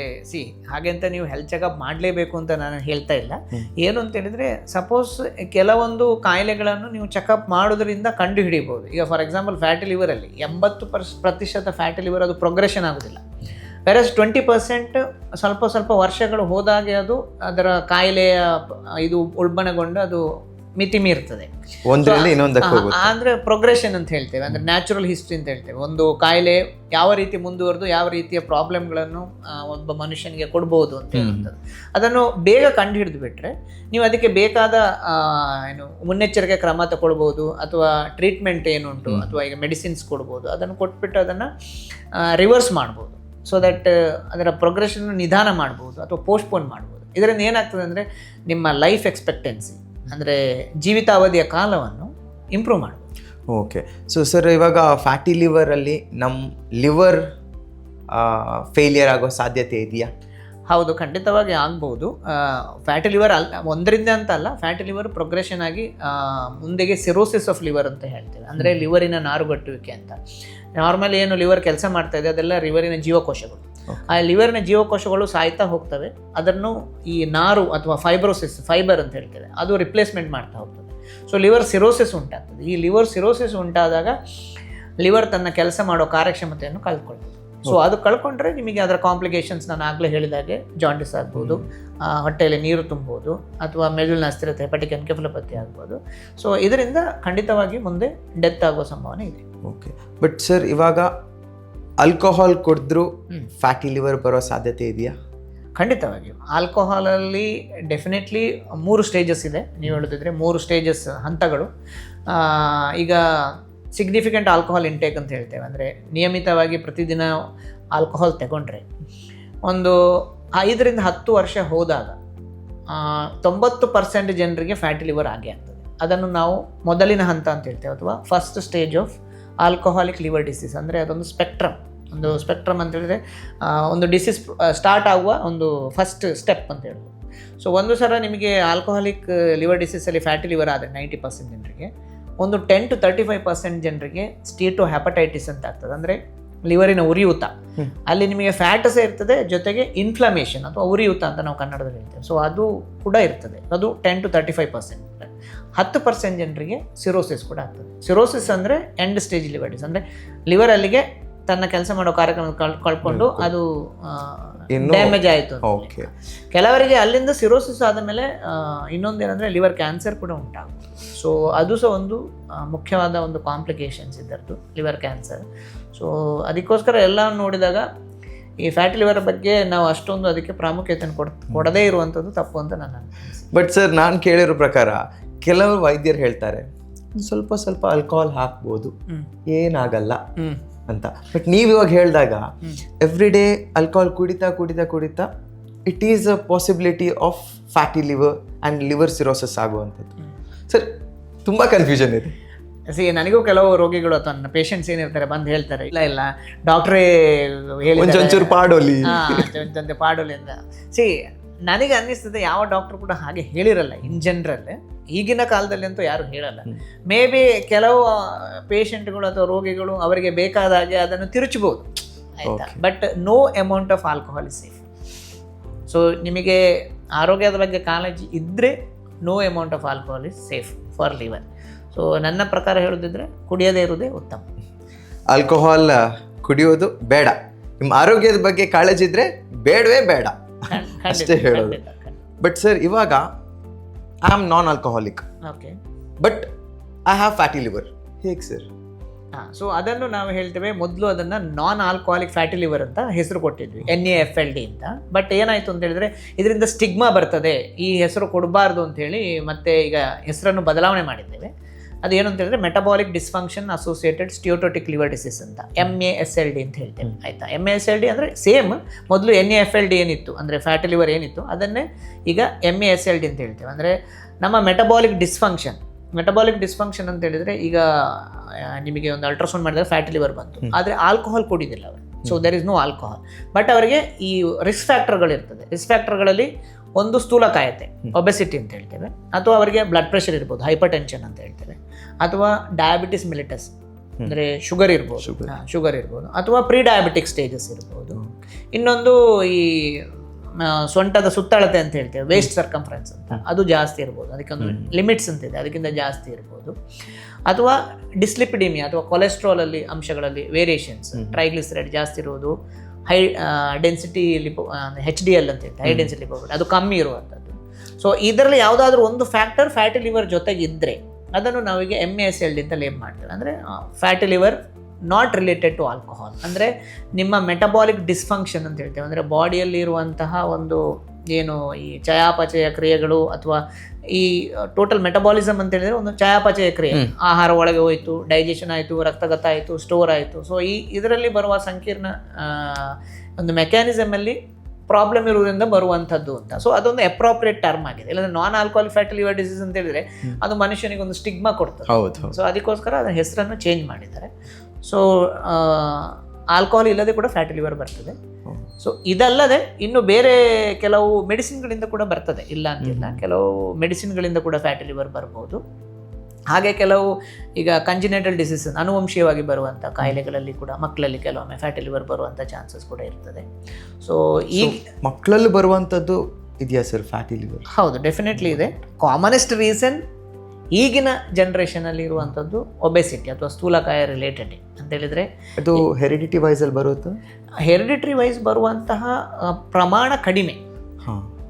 ಹಾಗೆ ಅಂತ ನೀವು ಹೆಲ್ತ್ ಚೆಕಪ್ ಮಾಡಲೇಬೇಕು ಅಂತ ನಾನು ಹೇಳ್ತಾ ಇಲ್ಲ. ಏನು ಅಂತೇಳಿದರೆ, ಸಪೋಸ್ ಕೆಲವೊಂದು ಕಾಯಿಲೆಗಳನ್ನು ನೀವು ಚೆಕಪ್ ಮಾಡೋದ್ರಿಂದ ಕಂಡು ಹಿಡಿಬೋದು. ಈಗ ಫಾರ್ ಎಕ್ಸಾಂಪಲ್ ಫ್ಯಾಟಿ ಲಿವರಲ್ಲಿ 80% ಫ್ಯಾಟಿ ಲಿವರ್ ಅದು ಪ್ರೋಗ್ರೆಷನ್ ಆಗೋದಿಲ್ಲ. ವೆರಸ್ 20% ಸ್ವಲ್ಪ ವರ್ಷಗಳು ಹೋದಾಗೆ ಅದು ಅದರ ಕಾಯಿಲೆಯ ಇದು ಉಲ್ಬಣಗೊಂಡು ಅದು ಮಿತಿ ಮೀರ್ತದೆ. ಅಂದ್ರೆ ಪ್ರೋಗ್ರೆಷನ್ ಅಂತ ಹೇಳ್ತೇವೆ. ಅಂದ್ರೆ ನ್ಯಾಚುರಲ್ ಹಿಸ್ಟ್ರಿ ಅಂತ ಹೇಳ್ತೇವೆ. ಒಂದು ಕಾಯಿಲೆ ಯಾವ ರೀತಿ ಮುಂದುವರೆದು ಯಾವ ರೀತಿಯ ಪ್ರಾಬ್ಲಮ್ಗಳನ್ನು ಒಬ್ಬ ಮನುಷ್ಯನಿಗೆ ಕೊಡ್ಬೋದು ಅಂತ ಹೇಳುತ್ತದೆ. ಅದನ್ನು ಬೇಗ ಕಂಡು ಹಿಡಿದು ಬಿಟ್ರೆ ನೀವು ಅದಕ್ಕೆ ಬೇಕಾದ ಮುನ್ನೆಚ್ಚರಿಕೆ ಕ್ರಮ ತಗೊಳ್ಬೋದು, ಅಥವಾ ಟ್ರೀಟ್ಮೆಂಟ್ ಏನುಂಟು, ಅಥವಾ ಈಗ ಮೆಡಿಸಿನ್ಸ್ ಕೊಡ್ಬೋದು. ಅದನ್ನು ಕೊಟ್ಬಿಟ್ಟು ಅದನ್ನು ರಿವರ್ಸ್ ಮಾಡ್ಬೋದು. ಸೊ ದಟ್ ಅದರ ಪ್ರೋಗ್ರೆಷನ್ ನಿಧಾನ ಮಾಡ್ಬೋದು ಅಥವಾ ಪೋಸ್ಟ್ಪೋನ್ ಮಾಡ್ಬೋದು. ಇದರಿಂದ ಏನಾಗ್ತದೆ ಅಂದರೆ ನಿಮ್ಮ ಲೈಫ್ ಎಕ್ಸ್ಪೆಕ್ಟೆನ್ಸಿ, ಅಂದರೆ ಜೀವಿತಾವಧಿಯ ಕಾಲವನ್ನು ಇಂಪ್ರೂವ್ ಮಾಡ್ಬೋದು. ಓಕೆ, ಸೊ ಸರ್, ಇವಾಗ ಫ್ಯಾಟಿ ಲಿವರಲ್ಲಿ ನಮ್ಮ ಲಿವರ್ ಫೇಲಿಯರ್ ಆಗೋ ಸಾಧ್ಯತೆ ಇದೆಯಾ? ಹೌದು, ಖಂಡಿತವಾಗಿ ಆಗ್ಬೋದು. ಫ್ಯಾಟಿ ಲಿವರ್ ಒಂದರಿಂದ ಅಂತ ಅಲ್ಲ, ಫ್ಯಾಟಿ ಲಿವರ್ ಪ್ರೋಗ್ರೆಷನ್ ಆಗಿ ಮುಂದೆಗೆ ಸಿರೋಸಿಸ್ ಆಫ್ ಲಿವರ್ ಅಂತ ಹೇಳ್ತೇವೆ. ಅಂದರೆ ಲಿವರಿನ ನಾರುಗಟ್ಟುವಿಕೆ ಅಂತ. ನಾರ್ಮಲಿ ಏನು ಲಿವರ್ ಕೆಲಸ ಮಾಡ್ತಾ ಇದೆ ಅದೆಲ್ಲ ಲಿವರಿನ ಜೀವಕೋಶಗಳು. ಆ ಲಿವರ್ನ ಜೀವಕೋಶಗಳು ಸಾಯ್ತಾ ಹೋಗ್ತವೆ. ಅದನ್ನು ಈ ನಾರು ಅಥವಾ ಫೈಬರ್ ಅಂತ ಹೇಳ್ತೇವೆ, ಅದು ರಿಪ್ಲೇಸ್ಮೆಂಟ್ ಮಾಡ್ತಾ ಹೋಗ್ತದೆ. ಸೊ ಲಿವರ್ ಸಿರೋಸಿಸ್ ಉಂಟಾಗ್ತದೆ. ಈ ಲಿವರ್ ಸಿರೋಸಿಸ್ ಉಂಟಾದಾಗ ಲಿವರ್ ತನ್ನ ಕೆಲಸ ಮಾಡೋ ಕಾರ್ಯಕ್ಷಮತೆಯನ್ನು ಕಳ್ಕೊಳ್ತದೆ. ಸೊ ಅದು ಕಳ್ಕೊಂಡ್ರೆ ನಿಮಗೆ ಅದರ ಕಾಂಪ್ಲಿಕೇಶನ್ಸ್ ನಾನು ಆಗಲೇ ಹೇಳಿದಾಗೆ ಜಾಂಡಿಸ್ ಆಗ್ಬೋದು, ಹೊಟ್ಟೆಯಲ್ಲಿ ನೀರು ತುಂಬೋದು, ಅಥವಾ ಮೆದುಳಿನ ಅಸ್ಥಿರತೆ ಹೆಪಾಟಿಕ್ ಎನ್ಕೆಫಲೋಪತಿ ಆಗ್ಬೋದು. ಸೊ ಇದರಿಂದ ಖಂಡಿತವಾಗಿ ಮುಂದೆ ಡೆತ್ ಆಗುವ ಸಂಭಾವನೆ ಇದೆ. ಓಕೆ, ಬಟ್ ಸರ್, ಇವಾಗ ಆಲ್ಕೋಹಾಲ್ ಕುಡಿದ್ರೂ ಫ್ಯಾಟಿ ಲಿವರ್ ಬರೋ ಸಾಧ್ಯತೆ ಇದೆಯಾ? ಖಂಡಿತವಾಗಿಯೂ ಆಲ್ಕೋಹಾಲಲ್ಲಿ ಡೆಫಿನೆಟ್ಲಿ 3 ಸ್ಟೇಜಸ್ ಇದೆ. ನೀವು ಹೇಳೋದಿದ್ರೆ 3 ಸ್ಟೇಜಸ್, ಹಂತಗಳು. ಈಗ ಸಿಗ್ನಿಫಿಕೆಂಟ್ ಆಲ್ಕೋಹಾಲ್ ಇಂಟೇಕ್ ಅಂತ ಹೇಳ್ತೇವೆ, ಅಂದರೆ ನಿಯಮಿತವಾಗಿ ಪ್ರತಿದಿನ ಆಲ್ಕೋಹಾಲ್ ತಗೊಂಡ್ರೆ ಒಂದು 5 ರಿಂದ 10 ವರ್ಷ ಹೋದಾಗ 90% ಜನರಿಗೆ ಫ್ಯಾಟಿ ಲಿವರ್ ಆಗೇ ಆಗ್ತದೆ. ಅದನ್ನು ನಾವು ಮೊದಲಿನ ಹಂತ ಅಂತ ಹೇಳ್ತೇವೆ, ಅಥವಾ first stage of alcoholic liver disease. ಅಂದರೆ ಅದೊಂದು ಸ್ಪೆಕ್ಟ್ರಮ್ ಅಂತ ಹೇಳಿದ್ರೆ ಒಂದು ಡಿಸೀಸ್ ಸ್ಟಾರ್ಟ್ ಆಗುವ ಒಂದು ಫಸ್ಟ್ ಸ್ಟೆಪ್ ಅಂತ ಹೇಳ್ಬೋದು. ಸೊ ಒಂದು ಸಲ ನಿಮಗೆ ಆಲ್ಕೋಹಾಲಿಕ್ ಲಿವರ್ ಡಿಸೀಸಲ್ಲಿ ಫ್ಯಾಟಿ ಲಿವರ್ ಆದರೆ 90% ಜನರಿಗೆ, ಒಂದು 10 to 35% ಜನರಿಗೆ ಸ್ಟೀಟೋ ಹೆಪಟೈಟಿಸ್ ಅಂತ ಆಗ್ತದೆ. ಅಂದರೆ ಲಿವರಿನ ಉರಿಯೂತ, ಅಲ್ಲಿ ನಿಮಗೆ ಫ್ಯಾಟಸ್ ಇರ್ತದೆ, ಜೊತೆಗೆ ಇನ್ಫ್ಲಮೇಷನ್ ಅಥವಾ ಉರಿಯೂತ ಅಂತ ನಾವು ಕನ್ನಡದಲ್ಲಿ ಹೇಳ್ತೇವೆ. ಸೊ ಅದು ಕೂಡ ಇರ್ತದೆ. ಅದು 10 to 35%. 10% ಜನರಿಗೆ ಸಿರೋಸಿಸ್ ಕೂಡ ಆಗ್ತದೆ. ಸಿರೋಸಿಸ್ ಅಂದರೆ ಎಂಡ್ ಸ್ಟೇಜ್ ಲಿವರ್ ಡಿಸೀಸ್, ಅಂದರೆ ಲಿವರ್ ಅಲ್ಲಿಗೆ ತನ್ನ ಕೆಲಸ ಮಾಡೋ ಕಾರ್ಯಕ್ರಮ ಕಳ್ಕೊಂಡು ಅದು ಡ್ಯಾಮೇಜ್ ಆಯಿತು. ಕೆಲವರಿಗೆ ಅಲ್ಲಿಂದ ಸಿರೋಸಿಸ್ ಆದಮೇಲೆ ಇನ್ನೊಂದೇನೆಂದರೆ ಲಿವರ್ ಕ್ಯಾನ್ಸರ್ ಕೂಡ ಉಂಟಾಗುತ್ತೆ. ಸೊ ಅದು ಸಹ ಒಂದು ಮುಖ್ಯವಾದ ಒಂದು ಕಾಂಪ್ಲಿಕೇಶನ್ಸ್ ಇದರದ್ದು, ಲಿವರ್ ಕ್ಯಾನ್ಸರ್. ಸೊ ಅದಕ್ಕೋಸ್ಕರ ಎಲ್ಲ ನೋಡಿದಾಗ ಈ ಫ್ಯಾಟಿ ಲಿವರ್ ಬಗ್ಗೆ ನಾವು ಅಷ್ಟೊಂದು ಅದಕ್ಕೆ ಪ್ರಾಮುಖ್ಯತೆಯನ್ನು ಕೊಡದೇ ಇರುವಂಥದ್ದು ತಪ್ಪು ಅಂತ ನನ್ನ ಅನಿಸಿಕೆ. ಬಟ್ ಸರ್, ನಾನು ಕೇಳಿರೋ ಪ್ರಕಾರ ಕೆಲವು ವೈದ್ಯರು ಹೇಳ್ತಾರೆ ಸ್ವಲ್ಪ ಸ್ವಲ್ಪ ಆಲ್ಕೋಹಾಲ್ ಹಾಕ್ಬೋದು, ಏನಾಗಲ್ಲ ಅಂತ. ಬಟ್ ನೀವು ಇವಾಗ ಹೇಳಿದಾಗ ಎವ್ರಿ ಡೇ ಆಲ್ಕೋಹಾಲ್ ಕುಡಿತಾ it is a possibility of fatty liver and liver cirrhosis ಆಗುವಂಥದ್ದು. ಸರ್, ತುಂಬ ಕನ್ಫ್ಯೂಷನ್ ಇದೆ. ನನಗೂ ಕೆಲವು ರೋಗಿಗಳು ಅಥವಾ ನನ್ನ ಪೇಷಂಟ್ಸ್ ಏನಿರ್ತಾರೆ ಬಂದು ಹೇಳ್ತಾರೆ, ಇಲ್ಲ ಡಾಕ್ಟ್ರೇ ಹೇಳಿ ಪಾಡೋಲಿ ಅಂತ. ನನಗೆ ಅನ್ನಿಸ್ತದೆ ಯಾವ ಡಾಕ್ಟರ್ ಕೂಡ ಹಾಗೆ ಹೇಳಿರಲ್ಲ ಇನ್ ಜನರಲ್. ಈಗಿನ ಕಾಲದಲ್ಲಿ ಅಂತೂ ಯಾರು ಹೇಳಲ್ಲ. ಮೇ ಬಿ ಕೆಲವು ಪೇಷಂಟ್ಗಳು ಅಥವಾ ರೋಗಿಗಳು ಅವರಿಗೆ ಬೇಕಾದ ಹಾಗೆ ಅದನ್ನು ತಿರುಚಬಹುದು, ಆಯಿತಾ. But no amount of alcohol is safe. So ನಿಮಗೆ ಆರೋಗ್ಯದ ಬಗ್ಗೆ ಕಾಳಜಿ ಇದ್ದರೆ no amount of alcohol is safe for liver. So ನನ್ನ ಪ್ರಕಾರ ಹೇಳೋದಿದ್ರೆ ಕುಡಿಯದೇ ಇರೋದೇ ಉತ್ತಮ. ಆಲ್ಕೋಹಾಲ್ ಕುಡಿಯೋದು ಬೇಡ, ನಿಮ್ಮ ಆರೋಗ್ಯದ ಬಗ್ಗೆ ಕಾಳಜಿ ಇದ್ದರೆ ಬೇಡವೇ ಬೇಡ ಅಷ್ಟೇ ಹೇಳೋದು. ಬಟ್ ಸರ್, ಇವಾಗ I am non alcoholic, okay, but I have fatty liver, ಹೇಗೆ ಸರ್? ಸೊ ಅದನ್ನು ನಾವು ಹೇಳ್ತೇವೆ, ಮೊದಲು ಅದನ್ನು ನಾನ್ ಆಲ್ಕೋಹಾಲಿಕ್ ಫ್ಯಾಟಿ ಲಿವರ್ ಅಂತ ಹೆಸರು ಕೊಟ್ಟಿದ್ವಿ, NAFLD ಅಂತ. ಬಟ್ ಏನಾಯಿತು ಅಂತ ಹೇಳಿದ್ರೆ ಇದರಿಂದ ಸ್ಟಿಗ್ಮಾ ಬರ್ತದೆ, ಈ ಹೆಸರು ಕೊಡಬಾರ್ದು ಅಂಥೇಳಿ ಮತ್ತೆ ಈಗ ಹೆಸರನ್ನು ಬದಲಾವಣೆ ಮಾಡಿದ್ದೇವೆ. ಅದೇನು ಅಂತ ಹೇಳಿದ್ರೆ metabolic dysfunction associated steatotic liver disease ಅಂತ, MASLD ಅಂತ ಹೇಳ್ತೇವೆ, ಆಯಿತಾ. MASLD ಅಂದರೆ ಸೇಮ್, ಮೊದಲು NAFLD ಏನಿತ್ತು ಅಂದರೆ ಫ್ಯಾಟಿ ಲಿವರ್ ಏನಿತ್ತು ಅದನ್ನೇ ಈಗ MASLD ಅಂತ ಹೇಳ್ತೇವೆ. ಅಂದರೆ ನಮ್ಮ ಮೆಟಬಾಲಿಕ್ ಡಿಸ್ಫಂಕ್ಷನ್ ಅಂತ ಹೇಳಿದರೆ, ಈಗ ನಿಮಗೆ ಒಂದು ಅಲ್ಟ್ರಾಸೌಂಡ್ ಮಾಡಿದಾಗ ಫ್ಯಾಟಿ ಲಿವರ್ ಬಂತು, ಆದರೆ ಆಲ್ಕೋಹಾಲ್ ಕುಡಿದಿಲ್ಲ ಅವರು. So there is no alcohol. But ಅವರಿಗೆ ಈ ರಿಸ್ಕ್ ಫ್ಯಾಕ್ಟರ್ಗಳಿರ್ತದೆ. ರಿಸ್ಕ್ ಫ್ಯಾಕ್ಟರ್ಗಳಲ್ಲಿ ಒಂದು ಸ್ಥೂಲಕಾಯತೆ, ಒಬೆಸಿಟಿ ಅಂತ ಹೇಳ್ತೇವೆ, ಅಥವಾ ಅವರಿಗೆ ಬ್ಲಡ್ ಪ್ರೆಷರ್ ಇರ್ಬೋದು, ಹೈಪರ್ ಟೆನ್ಷನ್ ಅಂತ ಹೇಳ್ತೇವೆ, ಅಥವಾ ಡಯಾಬಿಟಿಸ್ ಮಿಲಿಟಸ್ ಅಂದರೆ ಶುಗರ್ ಇರ್ಬೋದು, ಅಥವಾ ಪ್ರೀ ಡಯಾಬಿಟಿಕ್ ಸ್ಟೇಜಸ್ ಇರ್ಬೋದು. ಇನ್ನೊಂದು ಈ ಸೊಂಟದ ಸುತ್ತಳತೆ ಅಂತ ಹೇಳ್ತೇವೆ, ವೇಸ್ಟ್ ಸರ್ಕಂಫರೆನ್ಸ್ ಅಂತ, ಅದು ಜಾಸ್ತಿ ಇರ್ಬೋದು, ಅದಕ್ಕೊಂದು ಲಿಮಿಟ್ಸ್ ಅಂತಿದೆ, ಅದಕ್ಕಿಂತ ಜಾಸ್ತಿ ಇರ್ಬೋದು. ಅಥವಾ ಡಿಸ್ಲಿಪಿಡಿಮಿಯಾ ಅಥವಾ ಕೊಲೆಸ್ಟ್ರಾಲಲ್ಲಿ ಅಂಶಗಳಲ್ಲಿ ವೇರಿಯೇಷನ್ಸ್, ಟ್ರೈಗ್ಲಿಸರೈಡ್ ಜಾಸ್ತಿ ಇರೋದು, ಹೈ ಡೆನ್ಸಿಟಿ HDL ಅಂತ ಹೇಳ್ತಾರೆ, ಹೈ ಡೆನ್ಸಿಟಿ ಲಿಪೋಪ್ರೋಟೀನ್, ಅದು ಕಮ್ಮಿ ಇರುವಂಥದ್ದು. ಸೊ ಇದರಲ್ಲಿ ಯಾವುದಾದ್ರೂ ಒಂದು ಫ್ಯಾಕ್ಟರ್ ಫ್ಯಾಟಿ ಲಿವರ್ ಜೊತೆಗೆ ಇದ್ದರೆ ಅದನ್ನು ನಾವೀಗ MASLD ಅಂತ ಲೇಬಲ್ ಮಾಡ್ತೇವೆ. ಅಂದರೆ fatty liver not related to alcohol. ಅಂದರೆ ನಿಮ್ಮ ಮೆಟಬಾಲಿಕ್ ಡಿಸ್ಫಂಕ್ಷನ್ ಅಂತ ಹೇಳ್ತೇವೆ, ಅಂದರೆ ಬಾಡಿಯಲ್ಲಿ ಇರುವಂತಹ ಒಂದು ಏನು ಈ ಚಯಾಪಚಯ ಕ್ರಿಯೆಗಳು ಅಥವಾ ಈ ಟೋಟಲ್ ಮೆಟಬಾಲಿಸಮ್ ಅಂತ ಹೇಳಿದರೆ ಒಂದು ಚಯಾಪಚಯ ಕ್ರಿಯೆ, ಆಹಾರ ಒಳಗೆ ಹೋಯಿತು, ಡೈಜೆಷನ್ ಆಯಿತು, ರಕ್ತಗತ ಆಯಿತು, ಸ್ಟೋರ್ ಆಯಿತು. ಸೊ ಇದರಲ್ಲಿ ಬರುವ ಸಂಕೀರ್ಣ ಒಂದು ಮೆಕ್ಯಾನಿಸಮಲ್ಲಿ ಪ್ರಾಬ್ಲಮ್ ಇರುವುದರಿಂದ ಬರುವಂಥದ್ದು ಅಂತ. ಸೊ ಅದೊಂದು ಅಪ್ರೋಪ್ರಿಯೇಟ್ ಟರ್ಮ್ ಆಗಿದೆ. ಇಲ್ಲಾಂದರೆ non alcoholic fatty liver disease ಅಂತ ಹೇಳಿದರೆ ಅದು ಮನುಷ್ಯನಿಗೆ ಒಂದು ಸ್ಟಿಗ್ಮಾ ಕೊಡ್ತದೆ. ಸೊ ಅದಕ್ಕೋಸ್ಕರ ಅದರ ಹೆಸರನ್ನು ಚೇಂಜ್ ಮಾಡಿದ್ದಾರೆ. ಸೊ ಆಲ್ಕೋಹಾಲ್ ಇಲ್ಲದೆ ಕೂಡ ಫ್ಯಾಟಿ ಲಿವರ್ ಬರ್ತದೆ. ಸೊ ಇದಲ್ಲದೆ ಇನ್ನು ಬೇರೆ ಕೆಲವು ಮೆಡಿಸಿನ್ಗಳಿಂದ ಕೂಡ ಬರ್ತದೆ, ಇಲ್ಲ ಅಂತಿಲ್ಲ. ಕೆಲವು ಮೆಡಿಸಿನ್ಗಳಿಂದ ಕೂಡ ಫ್ಯಾಟಿ ಲಿವರ್ ಬರ್ಬೋದು. ಹಾಗೆ ಕೆಲವು ಈಗ ಕಂಜಿನೆಟಲ್ ಡಿಸೀಸ್, ಅನುವಂಶೀಯವಾಗಿ ಬರುವಂಥ ಕಾಯಿಲೆಗಳಲ್ಲಿ ಕೂಡ ಮಕ್ಕಳಲ್ಲಿ ಕೆಲವೊಮ್ಮೆ ಫ್ಯಾಟಿ ಲಿವರ್ ಬರುವಂಥ ಚಾನ್ಸಸ್ ಕೂಡ ಇರ್ತದೆ. ಸೊ ಈಗ ಮಕ್ಕಳಲ್ಲಿ ಬರುವಂಥದ್ದು ಇದೆಯಾ ಸರ್ ಫ್ಯಾಟಿ ಲಿವರ್? ಹೌದು, ಡೆಫಿನೆಟ್ಲಿ ಇದೆ. ಕಾಮನೆಸ್ಟ್ ರೀಸನ್ ಈಗಿನ ಜನ್ರೇಷನಲ್ಲಿ ಇರುವಂಥದ್ದು ಒಬೆಸಿಟಿ ಅಥವಾ ಸ್ಥೂಲಕಾಯ ರಿಲೇಟೆಡ್ ಅಂತ ಹೇಳಿದರೆ, ಅದು ಹೆರಿಡಿಟಿ ವೈಸಲ್ಲಿ ಬರುತ್ತೆ. ಹೆರಿಡಿಟ್ರಿ ವೈಸ್ ಬರುವಂತಹ ಪ್ರಮಾಣ ಕಡಿಮೆ.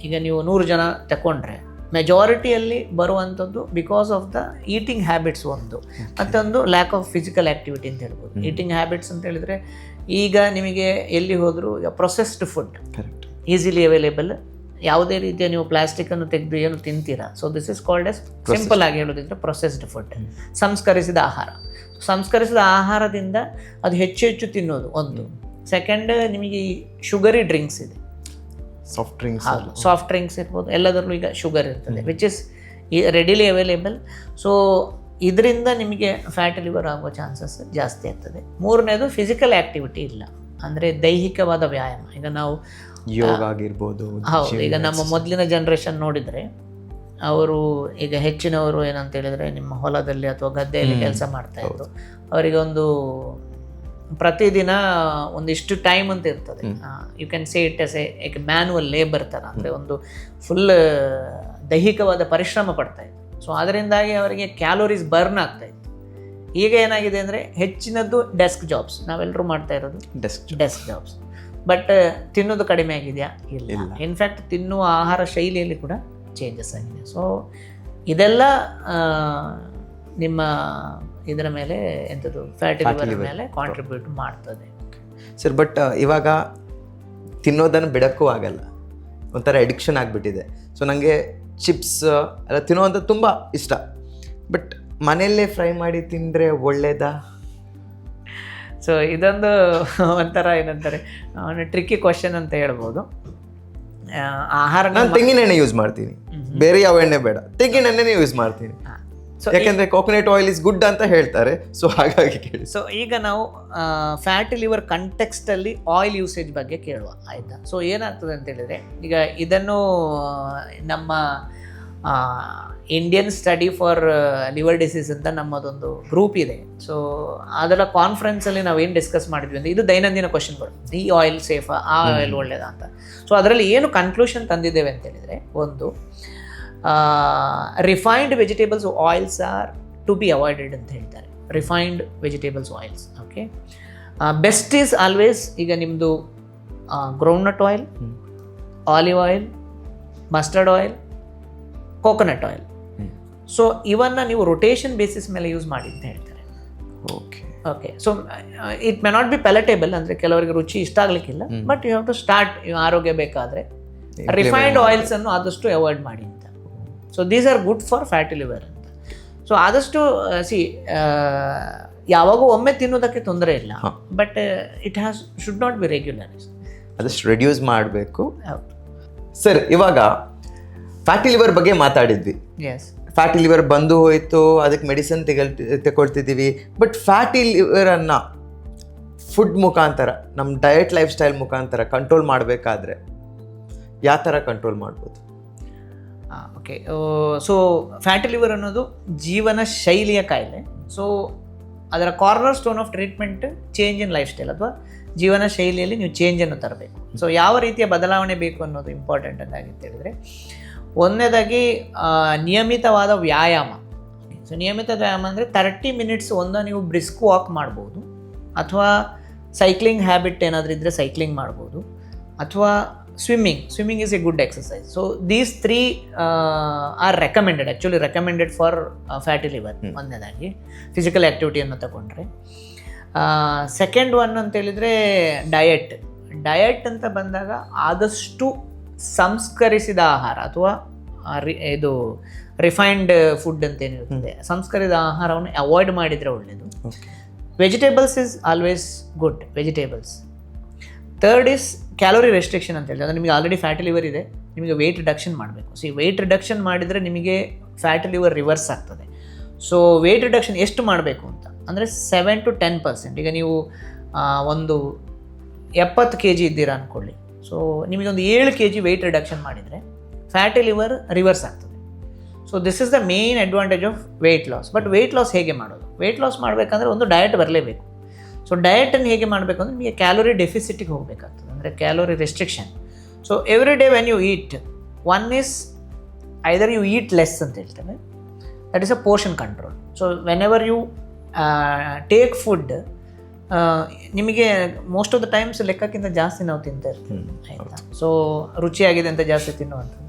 ಈಗ ನೀವು 100 ಜನ ತಗೊಂಡ್ರೆ ಮೆಜಾರಿಟಿಯಲ್ಲಿ ಬರುವಂಥದ್ದು because of the eating habits ಒಂದು, ಮತ್ತೊಂದು ಲ್ಯಾಕ್ ಆಫ್ ಫಿಸಿಕಲ್ ಆ್ಯಕ್ಟಿವಿಟಿ ಅಂತ ಹೇಳ್ಬೋದು. ಈಟಿಂಗ್ ಹ್ಯಾಬಿಟ್ಸ್ ಅಂತ ಹೇಳಿದರೆ ಈಗ ನಿಮಗೆ ಎಲ್ಲಿ ಹೋದರೂ ಈಗ processed food correct, easily available, ಯಾವುದೇ ರೀತಿಯ ನೀವು ಪ್ಲಾಸ್ಟಿಕ್ಕನ್ನು ತೆಗೆದು ಏನು ತಿಂತೀರಾ. So this is called as, simple ಆಗಿ ಹೇಳೋದಿದ್ರೆ ಪ್ರೊಸೆಸ್ಡ್ ಫುಡ್, ಸಂಸ್ಕರಿಸಿದ ಆಹಾರ. ಸಂಸ್ಕರಿಸಿದ ಆಹಾರದಿಂದ ಅದು ಹೆಚ್ಚು ಹೆಚ್ಚು ತಿನ್ನೋದು ಒಂದು. ಸೆಕೆಂಡ್, ನಿಮಗೆ ಈ ಶುಗರಿ ಡ್ರಿಂಕ್ಸ್ ಇದೆ, ಸಾಫ್ಟ್ ಡ್ರಿಂಕ್ಸ್, ಹೌದು ಸಾಫ್ಟ್ ಡ್ರಿಂಕ್ಸ್ ಇರ್ಬೋದು, ಎಲ್ಲದರಲ್ಲೂ ಈಗ ಶುಗರ್ ಇರ್ತದೆ, which is readily available. So ಇದರಿಂದ ನಿಮಗೆ ಫ್ಯಾಟಿ ಲಿವರ್ ಆಗೋ ಚಾನ್ಸಸ್ ಜಾಸ್ತಿ ಆಗ್ತದೆ. ಮೂರನೇದು, ಫಿಸಿಕಲ್ ಆ್ಯಕ್ಟಿವಿಟಿ ಇಲ್ಲ, ಅಂದರೆ ದೈಹಿಕವಾದ ವ್ಯಾಯಾಮ. ಈಗ ನಾವು ಯೋಗ ಆಗಿರ್ಬೋದು, ಹೌದು, ಈಗ ನಮ್ಮ ಮೊದಲಿನ ಜನ್ರೇಷನ್ ನೋಡಿದರೆ ಅವರು ಈಗ ಹೆಚ್ಚಿನವರು ಏನಂತ ಹೇಳಿದರೆ ನಿಮ್ಮ ಹೊಲದಲ್ಲಿ ಅಥವಾ ಗದ್ದೆಯಲ್ಲಿ ಕೆಲಸ ಮಾಡ್ತಾ ಇದ್ರು. ಅವರಿಗೆ ಒಂದು ಪ್ರತಿದಿನ ಒಂದಿಷ್ಟು ಟೈಮ್ ಅಂತ ಇರ್ತದೆ. You can say it as a manual labour ಥರ, ಅಂದರೆ ಒಂದು ಫುಲ್ ದೈಹಿಕವಾದ ಪರಿಶ್ರಮ ಪಡ್ತಾ ಇತ್ತು. ಸೊ ಅದರಿಂದಾಗಿ ಅವರಿಗೆ ಕ್ಯಾಲೋರೀಸ್ ಬರ್ನ್ ಆಗ್ತಾ ಇತ್ತು. ಈಗ ಏನಾಗಿದೆ ಅಂದರೆ ಹೆಚ್ಚಿನದ್ದು ಡೆಸ್ಕ್ ಜಾಬ್ಸ್, ನಾವೆಲ್ಲರೂ ಮಾಡ್ತಾ ಇರೋದು ಡೆಸ್ಕ್ ಜಾಬ್ಸ್. ಬಟ್ ತಿನ್ನೋದು ಕಡಿಮೆ ಆಗಿದೆಯಾ? ಇಲ್ಲ. ಇನ್ಫ್ಯಾಕ್ಟ್ ತಿನ್ನುವ ಆಹಾರ ಶೈಲಿಯಲ್ಲಿ ಕೂಡ ಚೇಂಜಸ್ ಆಗಿದೆ. ಸೊ ಇದೆಲ್ಲ ನಿಮ್ಮ ಇದರ ಮೇಲೆ ಎಂಥದ್ದು ಫ್ಯಾಟಿ ಲಿವರ್ ಮೇಲೆ ಕಾಂಟ್ರಿಬ್ಯೂಟ್ ಮಾಡ್ತದೆ ಸರ್. ಬಟ್ ಇವಾಗ ತಿನ್ನೋದನ್ನು ಬಿಡೋಕ್ಕೂ ಆಗಲ್ಲ, ಒಂಥರ ಎಡಿಕ್ಷನ್ ಆಗಿಬಿಟ್ಟಿದೆ. ಸೊ ನನಗೆ ಚಿಪ್ಸ್ ಎಲ್ಲ ತಿನ್ನೋವಂಥ ತುಂಬ ಇಷ್ಟ. ಬಟ್ ಮನೆಯಲ್ಲೇ ಫ್ರೈ ಮಾಡಿ ತಿಂದರೆ ಒಳ್ಳೇದಾ? ಸೊ ಇದೊಂದು ಒಂಥರ ಏನಂತಾರೆ ಟ್ರಿಕ್ಕಿ ಕ್ವಶನ್ ಅಂತ ಹೇಳ್ಬೋದು. ಆಹಾರ ನಾನು ತೆಂಗಿನೆಣ್ಣೆ ಯೂಸ್ ಮಾಡ್ತೀನಿ, ಬೇರೆ ಯಾವ ಎಣ್ಣೆ ಬೇಡ, ತೆಂಗಿನೆಣ್ಣೆನೇ ಯೂಸ್ ಮಾಡ್ತೀನಿ. ಯಾಕೆಂದರೆ ಕೋಕೋನಟ್ ಆಯಿಲ್ ಇಸ್ ಗುಡ್ ಅಂತ ಹೇಳ್ತಾರೆ. ಸೊ ಹಾಗಾಗಿ ಕೇಳಿ. ಸೊ ಈಗ ನಾವು ಫ್ಯಾಟಿ ಲಿವರ್ ಕಂಟೆಕ್ಸ್ಟಲ್ಲಿ ಆಯಿಲ್ ಯೂಸೇಜ್ ಬಗ್ಗೆ ಕೇಳುವ, ಆಯಿತಾ? ಸೊ ಏನಾಗ್ತದೆ ಅಂತ ಹೇಳಿದರೆ, ಈಗ ಇದನ್ನು ನಮ್ಮ Indian study for liver disease ಅಂತ ನಮ್ಮದೊಂದು ಗ್ರೂಪ್ ಇದೆ. ಸೊ ಅದರ ಕಾನ್ಫರೆನ್ಸಲ್ಲಿ ನಾವು ಏನು ಡಿಸ್ಕಸ್ ಮಾಡಿದ್ವಿ ಅಂದರೆ, ಇದು ದೈನಂದಿನ ಕ್ವಶನ್ಗಳು, ಈ ಆಯಿಲ್ ಸೇಫಾ, ಆ ಆಯಿಲ್ ಒಳ್ಳೇದಾ ಅಂತ. ಸೊ ಅದರಲ್ಲಿ ಏನು ಕನ್ಕ್ಲೂಷನ್ ತಂದಿದ್ದೇವೆ ಅಂತ ಹೇಳಿದರೆ, ಒಂದು, refined vegetables oils are to be avoided ಅಂತ ಹೇಳ್ತಾರೆ. Refined vegetables oils, okay. Best is always, ಈಗ ನಿಮ್ಮದು groundnut oil, olive oil, mustard oil, coconut oil. So ಇವನ್ನು ನೀವು ರೊಟೇಷನ್ ಬೇಸಿಸ್ ಮೇಲೆ ಯೂಸ್ ಮಾಡಿ ಅಂತ ಹೇಳ್ತಾರೆ. Okay. So it may not be palatable, ಅಂದರೆ ಕೆಲವರಿಗೆ ರುಚಿ ಇಷ್ಟ ಆಗಲಿಕ್ಕಿಲ್ಲ, but you have to start. ಆರೋಗ್ಯ ಬೇಕಾದರೆ ರಿಫೈನ್ಡ್ ಆಯಿಲ್ಸ್ ಅನ್ನು ಆದಷ್ಟು ಅವಾಯ್ಡ್ ಮಾಡಿ ಅಂತ. So these are good for fatty liver ಅಂತ. ಸೊ ಆದಷ್ಟು ಯಾವಾಗೂ ಒಮ್ಮೆ ತಿನ್ನೋದಕ್ಕೆ ತೊಂದರೆ ಇಲ್ಲ, but it should not be regular, ಆದಷ್ಟು ರೆಡ್ಯೂಸ್ ಮಾಡಬೇಕು. ಸರ್, ಇವಾಗ ಫ್ಯಾಟಿ ಲಿವರ್ ಬಗ್ಗೆ ಮಾತಾಡಿದ್ವಿ. ಎಸ್, ಫ್ಯಾಟಿ ಲಿವರ್ ಬಂದು ಹೋಯಿತು, ಅದಕ್ಕೆ ಮೆಡಿಸಿನ್ ತಗೊಳ್ತಿದ್ದೀವಿ. ಬಟ್ ಫ್ಯಾಟಿ ಲಿವರನ್ನು ಫುಡ್ ಮುಖಾಂತರ, ನಮ್ಮ ಡಯಟ್ ಲೈಫ್ ಸ್ಟೈಲ್ ಮುಖಾಂತರ ಕಂಟ್ರೋಲ್ ಮಾಡಬೇಕಾದ್ರೆ ಯಾವ ಥರ ಕಂಟ್ರೋಲ್ ಮಾಡ್ಬೋದು? ಓಕೆ. ಸೊ ಫ್ಯಾಟಿ ಲಿವರ್ ಅನ್ನೋದು ಜೀವನ ಶೈಲಿಯ ಕಾಯಿಲೆ. ಸೊ ಅದರ corner stone of treatment change in life style, ಅಥವಾ ಜೀವನ ಶೈಲಿಯಲ್ಲಿ ನೀವು ಚೇಂಜನ್ನು ತರಬೇಕು. ಸೊ ಯಾವ ರೀತಿಯ ಬದಲಾವಣೆ ಬೇಕು ಅನ್ನೋದು ಇಂಪಾರ್ಟೆಂಟ್ ಅಂತ ಹೇಳಿದರೆ, ಒಂದನೇದಾಗಿ ನಿಯಮಿತವಾದ ವ್ಯಾಯಾಮ. ಸೊ ನಿಯಮಿತ ವ್ಯಾಯಾಮ ಅಂದರೆ 30 ಮಿನಿಟ್ಸ್ ಒಂದು ನೀವು ಬ್ರಿಸ್ಕ್ ವಾಕ್ ಮಾಡ್ಬೋದು, ಅಥವಾ ಸೈಕ್ಲಿಂಗ್ ಹ್ಯಾಬಿಟ್ ಏನಾದರೂ ಇದ್ದರೆ ಸೈಕ್ಲಿಂಗ್ ಮಾಡ್ಬೋದು, ಅಥವಾ swimming is a good exercise. So these 3 are recommended, actually recommended for fatty liver. ಒಂದನೇದಾಗಿ ಫಿಸಿಕಲ್ ಆ್ಯಕ್ಟಿವಿಟಿಯನ್ನು ತಗೊಂಡ್ರೆ. ಸೆಕೆಂಡ್ ಒನ್ ಅಂತ ಹೇಳಿದರೆ ಡಯಟ್ ಅಂತ ಬಂದಾಗ ಆದಷ್ಟು ಸಂಸ್ಕರಿಸಿದ ಆಹಾರ, ಅಥವಾ ಇದು ರಿಫೈನ್ಡ್ ಫುಡ್ ಅಂತ ಏನಿರ್ತದೆ, ಸಂಸ್ಕರಿಸಿದ ಆಹಾರವನ್ನು ಅವಾಯ್ಡ್ ಮಾಡಿದರೆ ಒಳ್ಳೆಯದು. Vegetables is always good, vegetables. Third is calorie restriction ಅಂತ ಹೇಳಿದ್ರೆ, ನಿಮಗೆ ಆಲ್ರೆಡಿ ಫ್ಯಾಟಿ ಲಿವರ್ ಇದೆ, ನಿಮಗೆ ವೆಯ್ಟ್ ರಿಡಕ್ಷನ್ ಮಾಡಬೇಕು. ಸೊ ಈ ವೆಯ್ಟ್ ರಿಡಕ್ಷನ್ ಮಾಡಿದರೆ ನಿಮಗೆ ಫ್ಯಾಟಿ ಲಿವರ್ ರಿವರ್ಸ್ ಆಗ್ತದೆ. ಸೊ ವೆಯ್ಟ್ ರಿಡಕ್ಷನ್ ಎಷ್ಟು ಮಾಡಬೇಕು ಅಂತ ಅಂದರೆ 7 to 10%. ಈಗ ನೀವು ಒಂದು 70 kg ಇದ್ದೀರಾ ಅಂದ್ಕೊಳ್ಳಿ. ಸೊ ನಿಮಗೊಂದು 7 kg ವೆಯ್ಟ್ ರಿಡಕ್ಷನ್ ಮಾಡಿದರೆ ಫ್ಯಾಟಿ ಲಿವರ್ ರಿವರ್ಸ್ ಆಗ್ತದೆ. So this is the main advantage of weight loss. But weight loss ಹೇಗೆ ಮಾಡೋದು? ವೆಯ್ಟ್ ಲಾಸ್ ಮಾಡಬೇಕಂದ್ರೆ ಒಂದು ಡಯಟ್ ಬರಲೇಬೇಕು. ಸೊ ಡಯಟನ್ನು ಹೇಗೆ ಮಾಡಬೇಕು ಅಂದರೆ, ನಿಮಗೆ ಕ್ಯಾಲೋರಿ ಡೆಫಿಸಿಟಿಗೆ ಹೋಗಬೇಕಾಗ್ತದೆ, ಅಂದರೆ calorie restriction. So every day when you eat, one is either you eat less ಅಂತ ಹೇಳ್ತೇವೆ, that is a portion control. So whenever you take food, ನಿಮಗೆ ಮೋಸ್ಟ್ ಆಫ್ ದ ಟೈಮ್ಸ್ ಲೆಕ್ಕಕ್ಕಿಂತ ಜಾಸ್ತಿ ನಾವು ತಿಂತಾ ಇರ್ತೀವಿ, ಆಯಿತಾ? ಸೊ ರುಚಿಯಾಗಿದೆ ಅಂತ ಜಾಸ್ತಿ ತಿನ್ನುವಂಥದ್ದು.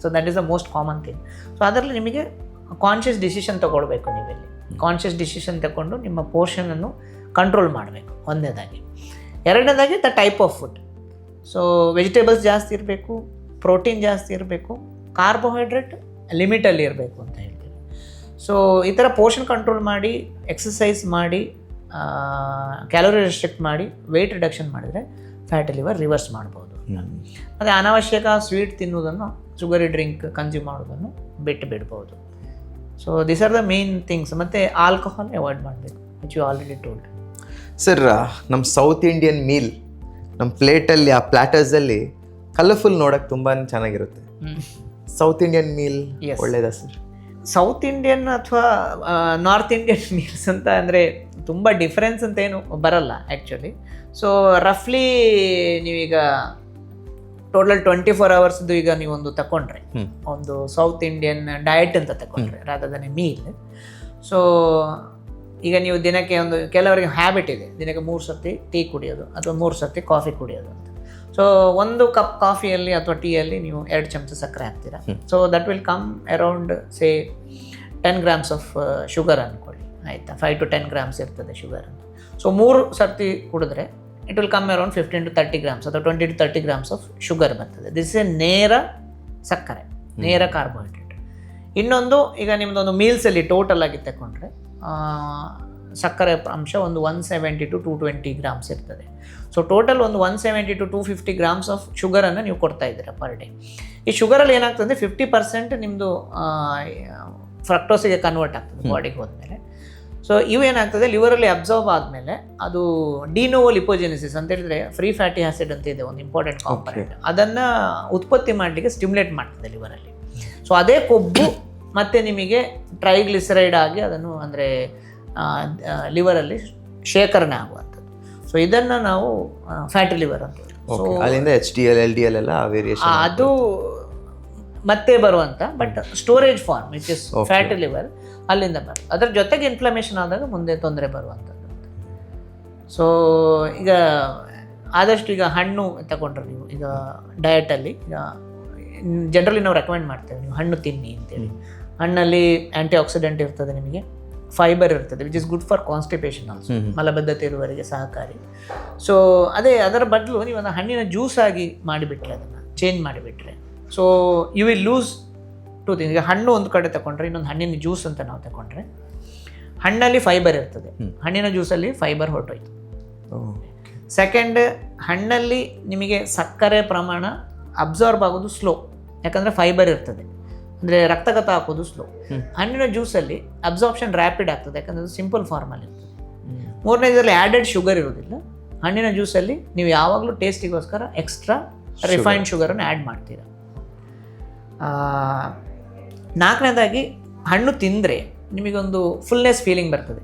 So that is the most common thing. So ಅದರಲ್ಲಿ ನಿಮಗೆ ಕಾನ್ಷಿಯಸ್ ಡಿಸಿಷನ್ ತೊಗೊಳ್ಬೇಕು. ನೀವಿಲ್ಲಿ ಕಾನ್ಷಿಯಸ್ ಡಿಸಿಷನ್ ತಗೊಂಡು ನಿಮ್ಮ ಪೋರ್ಷನನ್ನು ಕಂಟ್ರೋಲ್ ಮಾಡಬೇಕು, ಒಂದನೇದಾಗಿ. ಎರಡನೇದಾಗಿ the type of food. So vegetables ಜಾಸ್ತಿ ಇರಬೇಕು, ಪ್ರೋಟೀನ್ ಜಾಸ್ತಿ ಇರಬೇಕು, ಕಾರ್ಬೋಹೈಡ್ರೇಟ್ ಲಿಮಿಟಲ್ಲಿ ಇರಬೇಕು ಅಂತ ಹೇಳ್ತೀವಿ. ಸೊ ಈ ಥರ ಪೋರ್ಷನ್ ಕಂಟ್ರೋಲ್ ಮಾಡಿ, ಎಕ್ಸಸೈಸ್ ಮಾಡಿ, ಕ್ಯಾಲೋರಿ ರೆಸ್ಟ್ರಿಕ್ಟ್ ಮಾಡಿ, ವೆಯ್ಟ್ ರಿಡಕ್ಷನ್ ಮಾಡಿದರೆ ಫ್ಯಾಟಿ ಲಿವರ್ ರಿವರ್ಸ್ ಮಾಡ್ಬೋದು. ಮತ್ತು ಅನಾವಶ್ಯಕ ಸ್ವೀಟ್ ತಿನ್ನುವುದನ್ನು, ಶುಗರಿ ಡ್ರಿಂಕ್ ಕನ್ಸ್ಯೂಮ್ ಮಾಡೋದನ್ನು ಬಿಡ್ಬೋದು. So these are the main things. ಮತ್ತು ಆಲ್ಕೋಹಾಲ್ ಅವಾಯ್ಡ್ ಮಾಡಬೇಕು, which you already told. Sir, ನಮ್ಮ ಸೌತ್ ಇಂಡಿಯನ್ ಮೀಲ್ ನಮ್ಮ ಪ್ಲೇಟಲ್ಲಿ, ಆ ಪ್ಲ್ಯಾಟರ್ಸಲ್ಲಿ ಕಲರ್ಫುಲ್ ನೋಡೋಕ್ಕೆ ತುಂಬಾ ಚೆನ್ನಾಗಿರುತ್ತೆ. ಸೌತ್ ಇಂಡಿಯನ್ ಮೀಲ್ ಒಳ್ಳೇದಾ ಸರ್? ಸೌತ್ ಇಂಡಿಯನ್ ಅಥವಾ ನಾರ್ತ್ ಇಂಡಿಯನ್ ಮೀಲ್ಸ್ ಅಂತ ಅಂದರೆ ತುಂಬ ಡಿಫ್ರೆನ್ಸ್ ಅಂತ ಏನು ಬರಲ್ಲ ಆ್ಯಕ್ಚುಲಿ. ಸೊ ರಫ್ಲಿ ನೀವೀಗ ಟೋಟಲ್ 24 hours ಈಗ ನೀವೊಂದು ತಗೊಂಡ್ರೆ, ಒಂದು ಸೌತ್ ಇಂಡಿಯನ್ ಡಯಟ್ ಅಂತ ತಗೊಂಡ್ರೆ ರಾದರ್ ಮೀಲ್. ಸೊ ಈಗ ನೀವು ದಿನಕ್ಕೆ ಕೆಲವರಿಗೆ ಹ್ಯಾಬಿಟ್ ಇದೆ, ದಿನಕ್ಕೆ 3 ಸರ್ತಿ ಟೀ ಕುಡಿಯೋದು ಅಥವಾ 3 ಸರ್ತಿ ಕಾಫಿ ಕುಡಿಯೋದು ಅಂತ. ಸೊ 1 ಕಪ್ ಕಾಫಿಯಲ್ಲಿ ಅಥವಾ ಟೀಯಲ್ಲಿ ನೀವು 2 ಚಮಚ ಸಕ್ಕರೆ ಹಾಕ್ತೀರಾ. So that will come around say 10 grams of sugar ಅಂದ್ಕೊಳ್ಳಿ, ಆಯಿತಾ. 5 to 10 grams ಇರ್ತದೆ ಶುಗರ್ ಅಂತ. ಸೊ 3 ಸರ್ತಿ ಕುಡಿದ್ರೆ it will come around 15 to 30 grams ಅಥವಾ 20 to 30 grams ಆಫ್ ಶುಗರ್ ಬರ್ತದೆ. ದಿಸ್ ಎ ನೇರ ಸಕ್ಕರೆ, ನೇರ ಕಾರ್ಬೋಹೈಡ್ರೇಟ್. ಇನ್ನೊಂದು, ಈಗ ನಿಮ್ಮದೊಂದು ಮೀಲ್ಸಲ್ಲಿ ಟೋಟಲ್ ಆಗಿ ತಗೊಂಡ್ರೆ ಸಕ್ಕರೆ ಅಂಶ ಒಂದು 170 to 220 grams ಇರ್ತದೆ. ಸೊ ಟೋಟಲ್ ಒಂದು 170 to 250 grams ಆಫ್ ಶುಗರನ್ನು ನೀವು ಕೊಡ್ತಾ ಇದ್ದೀರಾ ಪರ್ ಡೇ. ಈ ಶುಗರಲ್ಲಿ ಏನಾಗ್ತದೆ, 50% ನಿಮ್ಮದು ಫ್ರಕ್ಟೋಸಿಗೆ ಕನ್ವರ್ಟ್ ಆಗ್ತದೆ ಬಾಡಿಗೆ ಹೋದ್ಮೇಲೆ. ಸೊ ಇವೇನಾಗ್ತದೆ, ಲಿವರಲ್ಲಿ ಅಬ್ಸಾರ್ಬ್ ಆದಮೇಲೆ ಅದು ಡಿನೋವೋ ಲಿಪೋಜೆನಿಸಿಸ್ ಅಂತ ಹೇಳಿದ್ರೆ ಫ್ರೀ ಫ್ಯಾಟಿ ಆಸಿಡ್ ಅಂತ ಇದೆ, ಒಂದು ಇಂಪಾರ್ಟೆಂಟ್ ಕಾಂಪೊನೆಂಟ್. ಅದನ್ನು ಉತ್ಪತ್ತಿ ಮಾಡಲಿಕ್ಕೆ ಸ್ಟಿಮ್ಯುಲೇಟ್ ಮಾಡ್ತದೆ ಲಿವರಲ್ಲಿ. ಸೊ ಅದೇ ಕೊಬ್ಬು ಮತ್ತೆ ನಿಮಗೆ ಟ್ರೈಗ್ಲಿಸರೈಡ್ ಆಗಿ ಅದನ್ನು ಅಂದರೆ ಲಿವರಲ್ಲಿ ಶೇಖರಣೆ ಆಗುವಂಥದ್ದು. ಸೊ ಇದನ್ನು ನಾವು ಫ್ಯಾಟಿ ಲಿವರ್ ಅಂತ. ಸೊ ಅಲ್ಲಿಂದ HDL LDL ಎಲ್ಲ ವೇರಿಯೇಷನ್ ಅದು ಮತ್ತೆ ಬರುವಂಥ but storage form which is fatty liver, ಅಲ್ಲಿಂದ ಬರುತ್ತೆ. ಅದರ ಜೊತೆಗೆ ಇನ್ಫ್ಲಮೇಷನ್ ಆದಾಗ ಮುಂದೆ ತೊಂದರೆ ಬರುವಂಥದ್ದು. ಸೊ ಈಗ ಆದಷ್ಟು ಈಗ ಹಣ್ಣು ತಗೊಂಡ್ರೆ ನೀವು ಈಗ ಡಯಟಲ್ಲಿ, ಈಗ ಜನರಲಿ ನಾವು ರೆಕಮೆಂಡ್ ಮಾಡ್ತೇವೆ ನೀವು ಹಣ್ಣು ತಿನ್ನಿ ಅಂತೇಳಿ. ಹಣ್ಣಲ್ಲಿ ಆ್ಯಂಟಿ ಆಕ್ಸಿಡೆಂಟ್ ಇರ್ತದೆ, ನಿಮಗೆ ಫೈಬರ್ ಇರ್ತದೆ which is good for constipation also, ಮಲಬದ್ಧತೆ ಇರುವವರಿಗೆ ಸಹಕಾರಿ. ಸೊ ಅದರ ಬದಲು ನೀವು ಒಂದು ಹಣ್ಣಿನ ಜ್ಯೂಸ್ ಆಗಿ ಮಾಡಿಬಿಟ್ರೆ, ಅದನ್ನು ಚೇಂಜ್ ಮಾಡಿಬಿಟ್ರೆ, so you will lose 2 things. ಈಗ ಹಣ್ಣು ಒಂದು ಕಡೆ ತಗೊಂಡ್ರೆ, ಇನ್ನೊಂದು ಹಣ್ಣಿನ ಜ್ಯೂಸ್ ಅಂತ ನಾವು ತಗೊಂಡ್ರೆ, ಹಣ್ಣಲ್ಲಿ ಫೈಬರ್ ಇರ್ತದೆ, ಹಣ್ಣಿನ ಜ್ಯೂಸಲ್ಲಿ ಫೈಬರ್ ಹೊರಟೋಯ್ತು. ಸೆಕೆಂಡ್, ಹಣ್ಣಲ್ಲಿ ನಿಮಗೆ ಸಕ್ಕರೆ ಪ್ರಮಾಣ ಅಬ್ಸಾರ್ಬ್ ಆಗೋದು ಸ್ಲೋ, ಯಾಕಂದರೆ ಫೈಬರ್ ಇರ್ತದೆ, ಅಂದರೆ ರಕ್ತಗತ ಹಾಕೋದು ಸ್ಲೋ. ಹಣ್ಣಿನ ಜ್ಯೂಸಲ್ಲಿ ಅಬ್ಸಾರ್ಪ್ಷನ್ ರ್ಯಾಪಿಡ್ ಆಗ್ತದೆ, ಯಾಕಂದರೆ ಅದು ಸಿಂಪಲ್ ಫಾರ್ಮಲ್ಲಿ ಇರ್ತದೆ. ಮೂರನೇದರಲ್ಲಿ ಆ್ಯಡೆಡ್ ಶುಗರ್ ಇರೋದಿಲ್ಲ. ಹಣ್ಣಿನ ಜ್ಯೂಸಲ್ಲಿ ನೀವು ಯಾವಾಗಲೂ ಟೇಸ್ಟಿಗೋಸ್ಕರ ಎಕ್ಸ್ಟ್ರಾ ರಿಫೈನ್ಡ್ ಶುಗರನ್ನು ಆ್ಯಡ್ ಮಾಡ್ತೀರಾ. ನಾಲ್ಕನೇದಾಗಿ, ಹಣ್ಣು ತಿಂದರೆ ನಿಮಗೊಂದು ಫುಲ್ನೆಸ್ ಫೀಲಿಂಗ್ ಬರ್ತದೆ.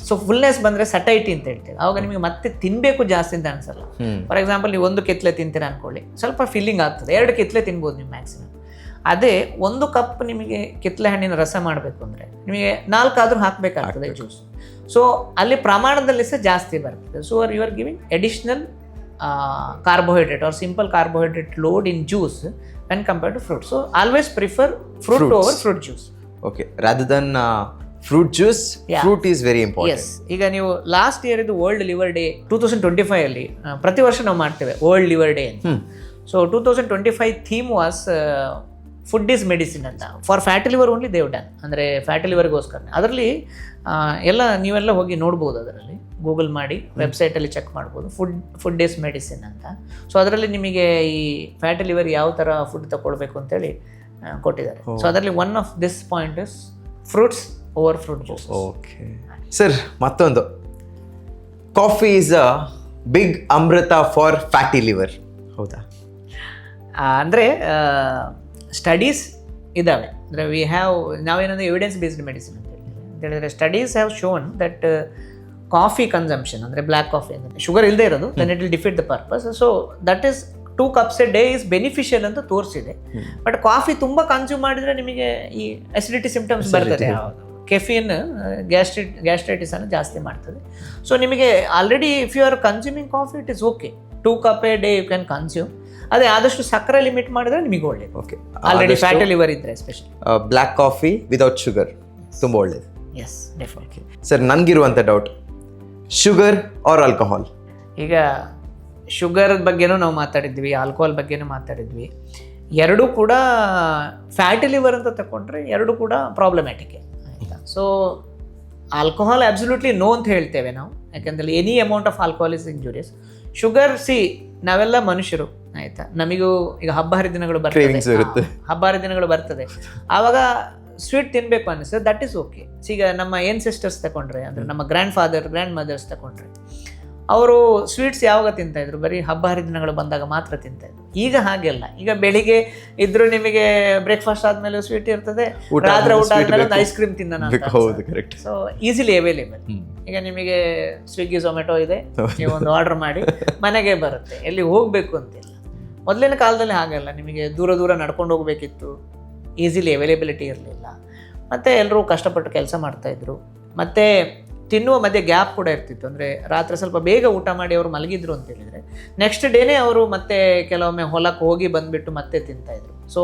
ಸೊ ಫುಲ್ನೆಸ್ ಬಂದರೆ ಸಟೈಟಿ ಅಂತ ಹೇಳ್ತೇವೆ. ಆವಾಗ ನಿಮಗೆ ಮತ್ತೆ ತಿನ್ನಬೇಕು ಜಾಸ್ತಿ ಅಂತ ಅನಿಸಲ್ಲ. ಫಾರ್ ಎಕ್ಸಾಂಪಲ್ ನೀವು 1 ಕಿತ್ಲೆ ತಿಂತೀರ ಅಂದ್ಕೊಳ್ಳಿ, ಸ್ವಲ್ಪ ಫೀಲಿಂಗ್ ಆಗ್ತದೆ. 2 ಕಿತ್ಲೆ ತಿನ್ಬೋದು ನೀವು ಮ್ಯಾಕ್ಸಿಮಮ್. ಅದೇ 1 ಕಪ್ ನಿಮಗೆ ಕಿತ್ಲೆ ಹಣ್ಣಿನ ರಸ ಮಾಡಬೇಕು ಅಂದರೆ ನಿಮಗೆ 4 ಆದರೂ ಹಾಕಬೇಕಾಗ್ತದೆ ಜ್ಯೂಸ್. ಸೊ ಅಲ್ಲಿ ಪ್ರಮಾಣದಲ್ಲಿ ಸಹ ಜಾಸ್ತಿ ಬರ್ತದೆ. So you are giving additional carbohydrate or simple carbohydrate load in juice when compared to fruit. So always prefer fruit over fruit juice. Okay, rather than fruit juice, fruit is very important. Yes. ಈಗ ನೀವು last year ಇದು world liver day 2025 ಅಲ್ಲಿ ಪ್ರತಿ ವರ್ಷ ನಾವು ಮಾಡ್ತೇವೆ world liver day ಅಂತ. So 2025 theme was food is medicine ಅಂತ. ಫಾರ್ ಫ್ಯಾಟಿ ಲಿವರ್ ಓನ್ಲಿ ದೇವ್ ಡನ್, ಅಂದರೆ ಫ್ಯಾಟಿ ಲಿವರ್ಗೋಸ್ಕರ. ಅದರಲ್ಲಿ ನೀವೆಲ್ಲ ಹೋಗಿ ನೋಡ್ಬೋದು, ಅದರಲ್ಲಿ ಗೂಗಲ್ ಮಾಡಿ ವೆಬ್ಸೈಟಲ್ಲಿ ಚೆಕ್ ಮಾಡ್ಬೋದು, ಫುಡ್ ಈಸ್ ಮೆಡಿಸಿನ್ ಅಂತ. ಸೊ ಅದರಲ್ಲಿ ನಿಮಗೆ ಈ ಫ್ಯಾಟಿ ಲಿವರ್ ಯಾವ ಥರ ಫುಡ್ ತಗೊಳ್ಬೇಕು ಅಂತೇಳಿ ಕೊಟ್ಟಿದ್ದಾರೆ. ಸೊ ಅದರಲ್ಲಿ one of this point is fruits over fruit juice. Okay sir, ಮತ್ತೊಂದು, ಕಾಫಿ ಈಸ್ ಅ ಬಿಗ್ ಅಮೃತ ಫಾರ್ ಫ್ಯಾಟಿ ಲಿವರ್, ಹೌದಾ? ಅಂದರೆ ಸ್ಟಡೀಸ್ ಇದ್ದಾವೆ. ಅಂದರೆ ನಾವೇನಂದರೆ ಎವಿಡೆನ್ಸ್ ಬೇಸ್ಡ್ ಮೆಡಿಸಿನ್ ಅಂತ ಹೇಳಿದರೆ studies have shown that coffee consumption, ಅಂದರೆ ಬ್ಲ್ಯಾಕ್ ಕಾಫಿ ಅಂದರೆ ಶುಗರ್ ಇಲ್ಲದೆ ಇರೋದು, then it will defeat the purpose. So that is 2 cups a day is beneficial ಅಂತ ತೋರಿಸಿದೆ. ಬಟ್ ಕಾಫಿ ತುಂಬ ಕನ್ಸ್ಯೂಮ್ ಮಾಡಿದರೆ ನಿಮಗೆ ಈ ಅಸಿಡಿಟಿ ಸಿಂಪ್ಟಮ್ಸ್ ಬರ್ತದೆ. ಕೆಫಿನ್ ಗ್ಯಾಸ್ಟ್ರೈಟಿಸ್ ಅನ್ನು ಜಾಸ್ತಿ ಮಾಡ್ತದೆ. ಸೊ ನಿಮಗೆ already if you are consuming coffee it is okay, 2 cup a day you can consume. ಅದೇ ಆದಷ್ಟು ಸಕ್ಕರೆ ಲಿಮಿಟ್ ಮಾಡಿದ್ರೆ ನಿಮಗೆ ಒಳ್ಳೇದು. ಓಕೆ, ಆಲ್ರೆಡಿ ಫ್ಯಾಟಿ ಲಿವರ್ ಇದ್ದರೆ especially black coffee without sugar ತುಂಬ ಒಳ್ಳೇದು. Yes, definitely. ಸರ್, ನನಗಿರುವಂಥ ಡೌಟ್, ಶುಗರ್ ಆರ್ ಆಲ್ಕೋಹಾಲ್? ಈಗ ಶುಗರ್ ಬಗ್ಗೆನೂ ನಾವು ಮಾತಾಡಿದ್ವಿ, ಆಲ್ಕೋಹಾಲ್ ಬಗ್ಗೆನೂ ಮಾತಾಡಿದ್ವಿ. ಎರಡೂ ಕೂಡ ಫ್ಯಾಟಿ ಲಿವರ್ ಅಂತ ತಗೊಂಡ್ರೆ ಎರಡೂ ಕೂಡ ಪ್ರಾಬ್ಲಮ್ಯಾಟಿಕ್ ಆಯಿತಾ. ಸೊ ಆಲ್ಕೋಹಾಲ್ ಅಬ್ಸಲ್ಯೂಟ್ಲಿ ನೋ ಅಂತ ಹೇಳ್ತೇವೆ ನಾವು, ಯಾಕಂದರೆ any amount of alcohol is injurious. Sugar ನಾವೆಲ್ಲ ಮನುಷ್ಯರು ಆಯಿತಾ, ನಮಗೂ ಈಗ ಹಬ್ಬ ಹರಿದಿನಗಳು ಬರ್ತದೆ, ಹಬ್ಬ ಹರಿದಿನಗಳು ಬರ್ತದೆ, ಆವಾಗ ಸ್ವೀಟ್ ತಿನ್ನಬೇಕು ಅನಿಸ್ತದೆ, ದಟ್ ಈಸ್ ಓಕೆ. ಈಗ ನಮ್ಮ ಏನ್ಸೆಸ್ಟರ್ಸ್ ತಗೊಂಡ್ರೆ, ಅಂದರೆ ನಮ್ಮ ಗ್ರ್ಯಾಂಡ್ ಫಾದರ್ ಗ್ರ್ಯಾಂಡ್ ಮದರ್ಸ್ ತಗೊಂಡ್ರೆ, ಅವರು ಸ್ವೀಟ್ಸ್ ಯಾವಾಗ ತಿಂತಾಯಿದ್ರು, ಬರೀ ಹಬ್ಬ ಹರಿದಿನಗಳು ಬಂದಾಗ ಮಾತ್ರ ತಿಂತಾಯಿದ್ರು. ಈಗ ಹಾಗೆಲ್ಲ, ಈಗ ಬೆಳಿಗ್ಗೆ ಇದ್ರೂ ನಿಮಗೆ ಬ್ರೇಕ್ಫಾಸ್ಟ್ ಆದಮೇಲೆ ಸ್ವೀಟ್ ಇರ್ತದೆ, ರಾತ್ರಿ ಊಟ ಆದಮೇಲೆ ಒಂದು ಐಸ್ ಕ್ರೀಮ್ ತಿನ್ನೋಣ. So easily available. ಈಗ ನಿಮಗೆ ಸ್ವಿಗ್ಗಿ ಝೊಮ್ಯಾಟೊ ಇದೆ, ನೀವು ಒಂದು ಆರ್ಡರ್ ಮಾಡಿ ಮನೆಗೆ ಬರುತ್ತೆ, ಎಲ್ಲಿ ಹೋಗಬೇಕು ಅಂತಿಲ್ಲ. ಮೊದಲಿನ ಕಾಲದಲ್ಲಿ ಹಾಗೆಲ್ಲ, ನಿಮಗೆ ದೂರ ದೂರ ನಡ್ಕೊಂಡು ಹೋಗಬೇಕಿತ್ತು, ಈಸಿಲಿ ಅವೈಲೇಬಿಲಿಟಿ ಇರಲಿಲ್ಲ, ಮತ್ತು ಎಲ್ಲರೂ ಕಷ್ಟಪಟ್ಟು ಕೆಲಸ ಮಾಡ್ತಾಯಿದ್ರು, ಮತ್ತು ತಿನ್ನುವ ಮಧ್ಯೆ ಗ್ಯಾಪ್ ಕೂಡ ಇರ್ತಿತ್ತು. ಅಂದರೆ ರಾತ್ರಿ ಸ್ವಲ್ಪ ಬೇಗ ಊಟ ಮಾಡಿ ಅವರು ಮಲಗಿದ್ರು ಅಂತ ಹೇಳಿದರೆ ನೆಕ್ಸ್ಟ್ ಡೇನೇ ಅವರು ಮತ್ತೆ ಕೆಲವೊಮ್ಮೆ ಹೊಲಕ್ಕೆ ಹೋಗಿ ಬಂದುಬಿಟ್ಟು ಮತ್ತೆ ತಿಂತಾಯಿದ್ರು. ಸೊ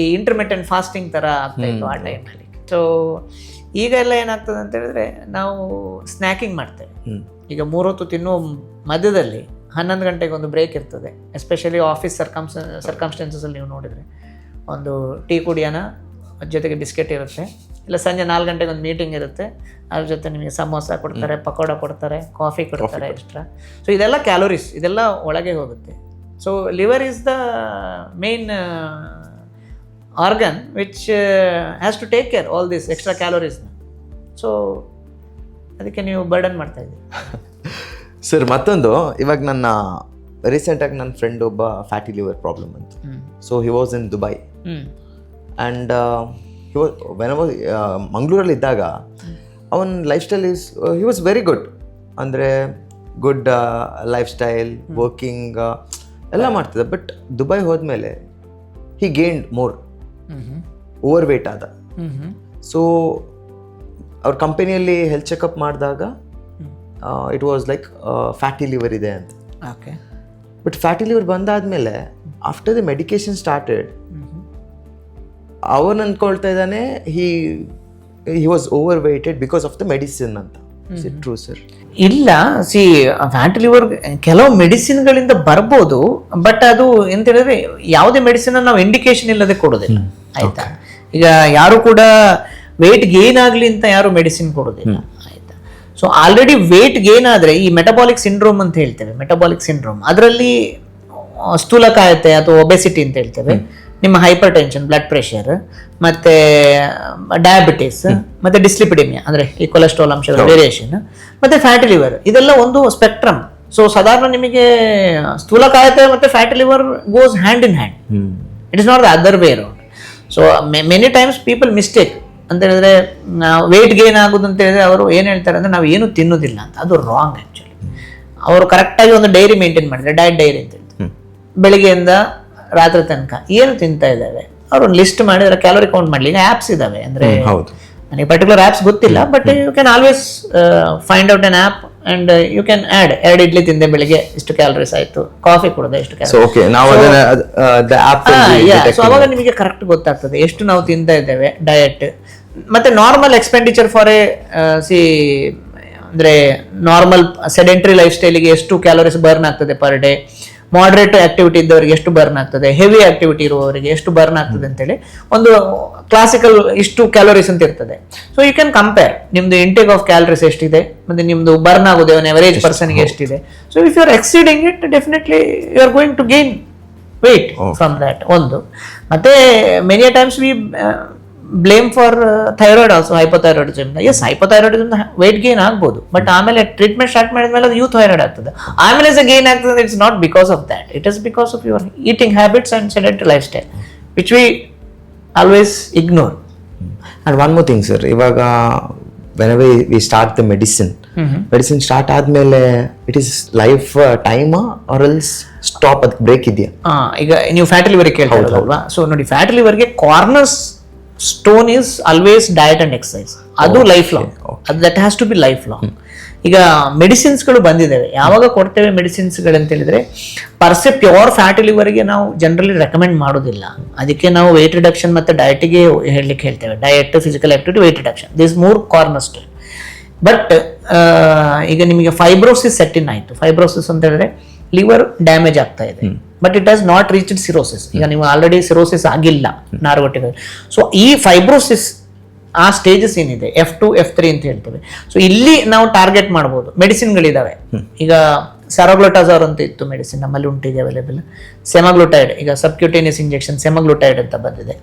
ಈ ಇಂಟರ್ಮಿಟೆಂಟ್ ಫಾಸ್ಟಿಂಗ್ ಥರ ಆಗ್ತಾಯಿತ್ತು ಆ ಟೈಮಲ್ಲಿ. ಸೊ ಈಗ ಎಲ್ಲ ಏನಾಗ್ತದೆ ಅಂತ ಹೇಳಿದ್ರೆ, ನಾವು ಸ್ನ್ಯಾಕಿಂಗ್ ಮಾಡ್ತೇವೆ. ಈಗ 3 ಹೊತ್ತು ತಿನ್ನುವ ಮಧ್ಯದಲ್ಲಿ 11 ಗಂಟೆಗೆ ಒಂದು ಬ್ರೇಕ್ ಇರ್ತದೆ. ಎಸ್ಪೆಷಲಿ ಆಫೀಸ್ ಸರ್ಕಮ್ಸ್ಟೆನ್ಸಸಲ್ಲಿ ನೀವು ನೋಡಿದರೆ ಒಂದು ಟೀ ಕುಡಿಯೋಣ, ಜೊತೆಗೆ ಬಿಸ್ಕೆಟ್ ಇರುತ್ತೆ, ಇಲ್ಲ ಸಂಜೆ 4 ಗಂಟೆಗೆ ಒಂದು ಮೀಟಿಂಗ್ ಇರುತ್ತೆ, ಅದ್ರ ಜೊತೆ ನಿಮಗೆ ಸಮೋಸ ಕೊಡ್ತಾರೆ, ಪಕೋಡ ಕೊಡ್ತಾರೆ, ಕಾಫಿ ಕೊಡ್ತಾರೆ ಎಕ್ಸ್ಟ್ರಾ. ಸೊ ಇದೆಲ್ಲ ಕ್ಯಾಲೋರೀಸ್, ಇದೆಲ್ಲ ಒಳಗೆ ಹೋಗುತ್ತೆ. So liver is the main organ which has to take care all this extra ಕ್ಯಾಲೋರೀಸ್ನ. ಸೊ ಅದಕ್ಕೆ ನೀವು ಬರ್ಡನ್ ಮಾಡ್ತಾ ಇದ್ದೀರಿ. ಸರ್ ಮತ್ತೊಂದು, ಇವಾಗ ನನ್ನ ರೀಸೆಂಟಾಗಿ ನನ್ನ ಫ್ರೆಂಡ್ ಒಬ್ಬ ಫ್ಯಾಟಿ ಲಿವರ್ ಪ್ರಾಬ್ಲಮ್ ಅಂತ. So he was in Dubai and ಮಂಗಳೂರಲ್ಲಿ ಇದ್ದಾಗ ಅವನ lifestyle he was very good. ಅಂದರೆ ಗುಡ್ ಲೈಫ್ ಸ್ಟೈಲ್, ವರ್ಕಿಂಗ್ ಎಲ್ಲ ಮಾಡ್ತಿದ್ದ. ಬಟ್ ದುಬೈ ಹೋದ್ಮೇಲೆ he gained more, overweight ಆದ. ಸೊ ಅವ್ರ ಕಂಪನಿಯಲ್ಲಿ ಹೆಲ್ತ್ ಚೆಕಪ್ ಮಾಡಿದಾಗ it was like fatty liver ಇದೆ ಅಂತ. ಓಕೆ. ಬಟ್ ಫ್ಯಾಟಿ ಲಿವರ್ ಬಂದಾದ್ಮೇಲೆ ಆಫ್ಟರ್ ದ ಮೆಡಿಕೇಶನ್ ಸ್ಟಾರ್ಟೆಡ್, ಅವನು ಅಂದ್ಕೊಳ್ತಾ ಇದ್ದಾನೆ he was overweighted because of the medicine ಅಂತ. Is it true sir? ಇಲ್ಲ, ಫ್ಯಾಟಿ ಲಿವರ್ ಕೆಲವು ಮೆಡಿಸಿನ್ಗಳಿಂದ ಬರ್ಬೋದು, ಬಟ್ ಅದು ಎಂತ ಹೇಳಿದ್ರೆ ಯಾವುದೇ ಮೆಡಿಸಿನ್ ನಾವು ಇಂಡಿಕೇಶನ್ ಇಲ್ಲದೆ ಕೊಡೋದಿಲ್ಲ ಆಯ್ತಾ. ಈಗ ಯಾರು ಕೂಡ ವೇಟ್ ಗೇನ್ ಆಗಲಿ ಅಂತ ಯಾರು ಮೆಡಿಸಿನ್ ಕೊಡೋದಿಲ್ಲ ಆಯ್ತಾ. ಸೊ ಆಲ್ರೆಡಿ ವೇಟ್ ಗೇನ್ ಆದರೆ ಈ ಮೆಟಬಾಲಿಕ್ ಸಿಂಡ್ರೋಮ್ ಅಂತ ಹೇಳ್ತೇವೆ, ಮೆಟಬಾಲಿಕ್ ಸಿಂಡ್ರೋಮ್, ಅದರಲ್ಲಿ ಸ್ಥೂಲಕಾಯತೆ ಅಥವಾ ಒಬೆಸಿಟಿ ಅಂತ ಹೇಳ್ತೇವೆ, ನಿಮ್ಮ ಹೈಪರ್ ಟೆನ್ಷನ್, ಬ್ಲಡ್ ಪ್ರೆಷರ್, ಮತ್ತು ಡಯಾಬಿಟಿಸ್, ಮತ್ತು ಡಿಸ್ಲಿಪಿಡಿಮಿಯಾ ಅಂದರೆ ಈ ಕೊಲೆಸ್ಟ್ರಾಲ್ ಅಂಶದ ವೇರಿಯೇಷನ್, ಮತ್ತು ಫ್ಯಾಟಿ ಲಿವರ್, ಇದೆಲ್ಲ ಒಂದು ಸ್ಪೆಕ್ಟ್ರಮ್. ಸೊ ಸಾಧಾರಣ ನಿಮಗೆ ಸ್ಥೂಲಕಾಯತೆ ಮತ್ತು fatty liver goes hand in hand, it is not the other way around. So many times people mistake ಅಂತ ಹೇಳಿದ್ರೆ, ವೇಟ್ ಗೇನ್ ಆಗೋದು ಅಂತ ಹೇಳಿದ್ರೆ ಅವರು ಏನು ಹೇಳ್ತಾರೆ ಅಂದರೆ ನಾವು ಏನು ತಿನ್ನೋದಿಲ್ಲ ಅಂತ. ಅದು ರಾಂಗ್ ಆ್ಯಕ್ಚುಲಿ. ಅವರು ಕರೆಕ್ಟಾಗಿ ಒಂದು ಡೈರಿ ಮೇಂಟೈನ್ ಮಾಡಿದ್ರೆ, ಡಯಟ್ ಡೈರಿ ಅಂತ ಹೇಳ್ತಾರೆ, ಬೆಳಿಗ್ಗೆಯಿಂದ ರಾತ್ರಿ ತನಕ ಏನು ತಿಂತಾ ಇದ್ದಾವೆ ಅವ್ರು ಒಂದು ಲಿಸ್ಟ್ ಮಾಡಿ ಅದರ ಕ್ಯಾಲೋರಿ ಕೌಂಟ್ ಮಾಡಲಿ. ಈಗ ಆ್ಯಪ್ಸ್ ಇದ್ದಾವೆ, ಅಂದರೆ ನನಗೆ ಪರ್ಟಿಕ್ಯುಲರ್ ಆ್ಯಪ್ಸ್ ಗೊತ್ತಿಲ್ಲ, but you can always find out an app and you can add 2 idli ತಿಂದೆ ಬೆಳಿಗ್ಗೆ ಇಷ್ಟು ಕ್ಯಾಲರೀಸ್ ಆಯಿತು, ಕಾಫಿ ಕುಡಿದೆ ಇಷ್ಟು ಕ್ಯಾಲರೀಸ್. ಸೊ ಅವಾಗ ನಿಮಗೆ ಕರೆಕ್ಟ್ ಗೊತ್ತಾಗ್ತದೆ ಎಷ್ಟು ನಾವು ತಿಂತಾ ಇದ್ದೇವೆ ಡಯಟ್. ಮತ್ತು ನಾರ್ಮಲ್ ಎಕ್ಸ್ಪೆಂಡಿಚರ್ ಫಾರ್ ಅಂದರೆ ನಾರ್ಮಲ್ ಸೆಡೆಂಟ್ರಿ ಲೈಫ್ ಸ್ಟೈಲಿಗೆ ಎಷ್ಟು ಕ್ಯಾಲೋರೀಸ್ ಬರ್ನ್ ಆಗ್ತದೆ ಪರ್ ಡೇ, ಮಾಡ್ರೇಟ್ ಆಕ್ಟಿವಿಟಿ ಇದ್ದವರಿಗೆ ಎಷ್ಟು ಬರ್ನ್ ಆಗ್ತದೆ, ಹೆವಿ ಆಕ್ಟಿವಿಟಿ ಇರುವವರಿಗೆ ಎಷ್ಟು ಬರ್ನ್ ಆಗ್ತದೆ ಅಂತೇಳಿ ಒಂದು ಕ್ಲಾಸಿಕಲ್ ಇಷ್ಟು ಕ್ಯಾಲೋರೀಸ್ ಅಂತ ಇರ್ತದೆ. ಸೊ ಯು ಕ್ಯಾನ್ ಕಂಪೇರ್ ನಿಮ್ದು ಇಂಟೇಕ್ ಆಫ್ ಕ್ಯಾಲರೀಸ್ ಎಷ್ಟಿದೆ ಮತ್ತು ನಿಮ್ದು ಬರ್ನ್ ಆಗೋದು ಅವನ ಎವರೇಜ್ ಪರ್ಸನ್ಗೆ ಎಷ್ಟಿದೆ. So if you are exceeding it, definitely you are going to gain weight from that ಒಂದು. ಮತ್ತೆ many times we blame for thyroid also, hypothyroidism. Yes, hypothyroidism weight gain ಆಗ್ಬೋದು, ಬಟ್ ಆಮೇಲೆ ಟ್ರೀಟ್ಮೆಂಟ್ ಸ್ಟಾರ್ಟ್ ಮಾಡಿದ್ಮೇಲೆ ಅದು thyroid ಆಗ್ತದೆ, ಆಮೇಲೆ gain ಆಗ್ತದೆ. It's not because of that, it is because of your eating habits and sedentary lifestyle which we always ignore. And one more thing sir, ಇವಾಗ whenever we start the medicine start ಆದ್ಮೇಲೆ it is lifetime or else stop, ಅದಕ್ಕೆ break ಇದೆಯಾ? ಈಗ ನೀವು fatty ಲಿವರ್ಗೆ ಕೇಳ್ತೀರಲ್ವಾ? So ನೋಡಿ, fatty ಲಿವರ್ಗೆ corners stone is always diet and exercise. ಅದು ಲೈಫ್ ಲಾಂಗ್, ಅದು that has to be lifelong. ಈಗ ಮೆಡಿಸಿನ್ಸ್ಗಳು ಬಂದಿದ್ದಾವೆ, ಯಾವಾಗ ಕೊಡ್ತೇವೆ ಮೆಡಿಸಿನ್ಸ್ಗಳಂತ ಹೇಳಿದ್ರೆ ಪರ್ಸೆ ಪ್ಯೂರ್ ಫ್ಯಾಟಿ ಲಿವರ್ಗೆ ನಾವು ಜನರಲಿ ರೆಕಮೆಂಡ್ ಮಾಡೋದಿಲ್ಲ. ಅದಕ್ಕೆ ನಾವು ವೆಯ್ಟ್ ರಿಡಕ್ಷನ್ ಮತ್ತು ಡಯಟಿಗೆ ಹೇಳಲಿಕ್ಕೆ ಹೇಳ್ತೇವೆ, diet, physical activity, weight reduction, this 3 cornerstone. But ಈಗ ನಿಮಗೆ ಫೈಬ್ರೋಸಿಸ್ ಸೆಟ್ ಇನ್ ಆಯಿತು. ಫೈಬ್ರೋಸಿಸ್ ಅಂತ ಹೇಳಿದ್ರೆ ಲಿವರ್ ಡ್ಯಾಮೇಜ್ ಆಗ್ತಾ ಇದೆ, but it has not reached cirrhosis. ಈಗ ನೀವು ಆಲ್ರೆಡಿ ಸಿರೋಸಿಸ್ ಆಗಿಲ್ಲ ನಾರುಗಟ್ಟಿಗೆ. ಸೊ ಈ ಫೈಬ್ರೋಸಿಸ್ ಆ ಸ್ಟೇಜಸ್ ಏನಿದೆ F2 F3 ಅಂತ ಹೇಳ್ತೇವೆ. ಸೊ ಇಲ್ಲಿ ನಾವು ಟಾರ್ಗೆಟ್ ಮಾಡ್ಬೋದು. ಮೆಡಿಸಿನ್ಗಳಿದಾವೆ. ಈಗ ಸ್ಯಾರೋಗ್ಲುಟಾಜಾರ್ ಅಂತ ಇತ್ತು ಮೆಡಿಸಿನ್, ನಮ್ಮಲ್ಲಿ ಉಂಟಿದೆ ಅವೈಲೇಬಲ್. ಸೆಮಾಗ್ಲುಟೈಡ್, ಈಗ ಸಬ್ಕ್ಯೂಟೇನಿಯಸ್ ಇಂಜೆಕ್ಷನ್ ಸೆಮಾಗ್ಲುಟೈಡ್ ಅಂತ ಬಂದಿದೆ.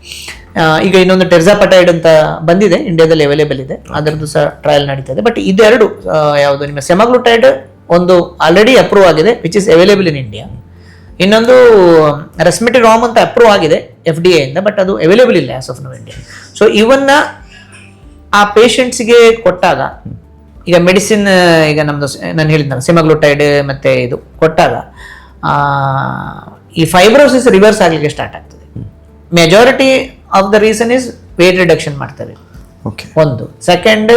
ಈಗ ಇನ್ನೊಂದು ಟೆರ್ಜಾಪಟೈಡ್ ಅಂತ ಬಂದಿದೆ, ಇಂಡಿಯಾದಲ್ಲಿ ಅವೈಲೇಬಲ್ ಇದೆ, ಅದರದ್ದು ಸಹ ಟ್ರಯಲ್ ನಡೀತಾ ಇದೆ. ಬಟ್ ಇದೆರಡು ಯಾವುದು, ನಿಮ್ಮ ಸೆಮಾಗ್ಲುಟೈಡ್ ಒಂದು ಆಲ್ರೆಡಿ ಅಪ್ರೂವ್ ಆಗಿದೆ, which is available in India. ಇನ್ನೊಂದು ರೆಸ್ಮಿಟಿರಾಮ್ ಅಂತ ಅಪ್ರೂವ್ ಆಗಿದೆ FDA ಇಂದ, ಬಟ್ ಅದು ಅವೈಲೇಬಲ್ ಇಲ್ಲ as of now India. So ಇವನ್ನ ಆ ಪೇಷಂಟ್ಸ್ಗೆ ಕೊಟ್ಟಾಗ, ಈಗ ಮೆಡಿಸಿನ್, ಈಗ ನಮ್ದು ನಾನು ಹೇಳಿದ್ನಲ್ಲ ಸೆಮಾಗ್ಲುಟೈಡ್ ಮತ್ತೆ ಇದು ಕೊಟ್ಟಾಗ ಈ ಫೈಬ್ರೋಸಿಸ್ ರಿವರ್ಸ್ ಆಗಲಿಕ್ಕೆ ಸ್ಟಾರ್ಟ್ ಆಗ್ತದೆ. Majority of the reason is wait reduction ಮಾಡ್ತಾರೆ ಒಂದು. ಸೆಕೆಂಡ್,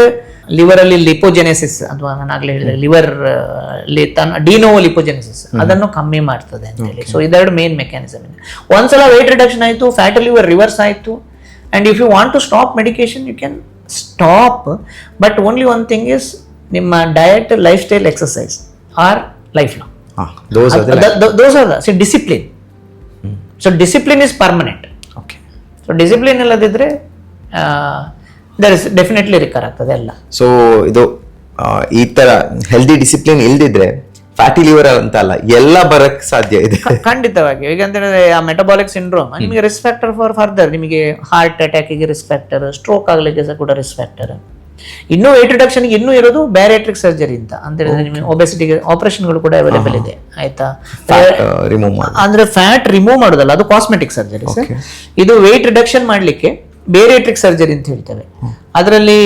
ಲಿವರ್ ಅಲ್ಲಿ ಲಿಪೋಜೆನೆಸಿಸ್ ಅಥವಾ ನಾನು ಆಗ್ಲೇ ಹೇಳಿದೆ ಲಿವರ್ ಡಿನೋವೋ ಲಿಪೋಜೆನೆಸಿಸ್ ಅದನ್ನು ಕಮ್ಮಿ ಮಾಡ್ತದೆ ಅಂತ ಹೇಳಿ. ಸೊ ಇದೆರಡು ಮೇನ್ ಮೆಕ್ಯಾನಿಸಮ್ ಇದೆ. ಒಂದ್ಸಲ ವೇಟ್ ರಿಡಕ್ಷನ್ ಆಯಿತು, ಫ್ಯಾಟಿ ಲಿವರ್ ರಿವರ್ಸ್ ಆಯಿತು, and if you want to stop medication you can stop. But only one thing is ನಿಮ್ಮ diet, lifestyle, exercise are lifelong. Those are the discipline. So discipline is permanent. Okay. So discipline ಇಲ್ಲದಿದ್ರೆ there is definitely recur ಆಗ್ತದೆ ಎಲ್ಲ. So ಇದು ಈ ತರ healthy discipline ಇಲ್ದಿದ್ರೆ fatty liver ಅಂತ ಅಲ್ಲ, ಎಲ್ಲ ಬರಕ್ ಸಾಧ್ಯ ಇದೆ ಖಂಡಿತವಾಗಿ. ಈಗ ಅಂತ ಹೇಳಿದ್ರೆ ಆ ಮೆಟಬಾಲಿಕ್ ಸಿಂಡ್ರೋಮ್ ನಿಮಗೆ ರಿಸ್ಕ್ ಫ್ಯಾಕ್ಟರ್ ಫಾರ್ ಫರ್ದರ್, ನಿಮಗೆ ಹಾರ್ಟ್ ಅಟ್ಯಾಕಿಗೆ ರಿಸ್ಕ್ ಫ್ಯಾಕ್ಟರ್, ಸ್ಟ್ರೋಕ್ ಆಗ್ಲಿಕ್ಕೆ ಸಹ ಕೂಡ ರಿಸ್ಕ್ ಫ್ಯಾಕ್ಟರ್. ಇನ್ನೂ ವೇಟ್ ರಿಡಕ್ಷನ್ಗೆ ಇನ್ನೂ ಇರೋದು ಬ್ಯಾರಿಯಾಟ್ರಿಕ್ ಸರ್ಜರಿ ಅಂತ ಹೇಳಿದ್ರೆ ನಿಮಗೆ ಒಬೆಸಿಟಿಗೆ ಆಪರೇಷನ್ಗಳು ಕೂಡ ಅವೈಲೇಬಲ್ ಇದೆ, ಆಯ್ತಾ. ಅಂದ್ರೆ ಫ್ಯಾಟ್ ರಿಮೂವ್ ಮಾಡೋದಲ್ಲ, ಅದು ಕಾಸ್ಮೆಟಿಕ್ ಸರ್ಜರೀಸ್. ಇದು ವೇಟ್ ರಿಡಕ್ಷನ್ ಮಾಡ್ಲಿಕ್ಕೆ ಬೇರಿಯಾಟ್ರಿಕ್ ಸರ್ಜರಿ ಅಂತ ಹೇಳ್ತೇವೆ. ಅದರಲ್ಲಿ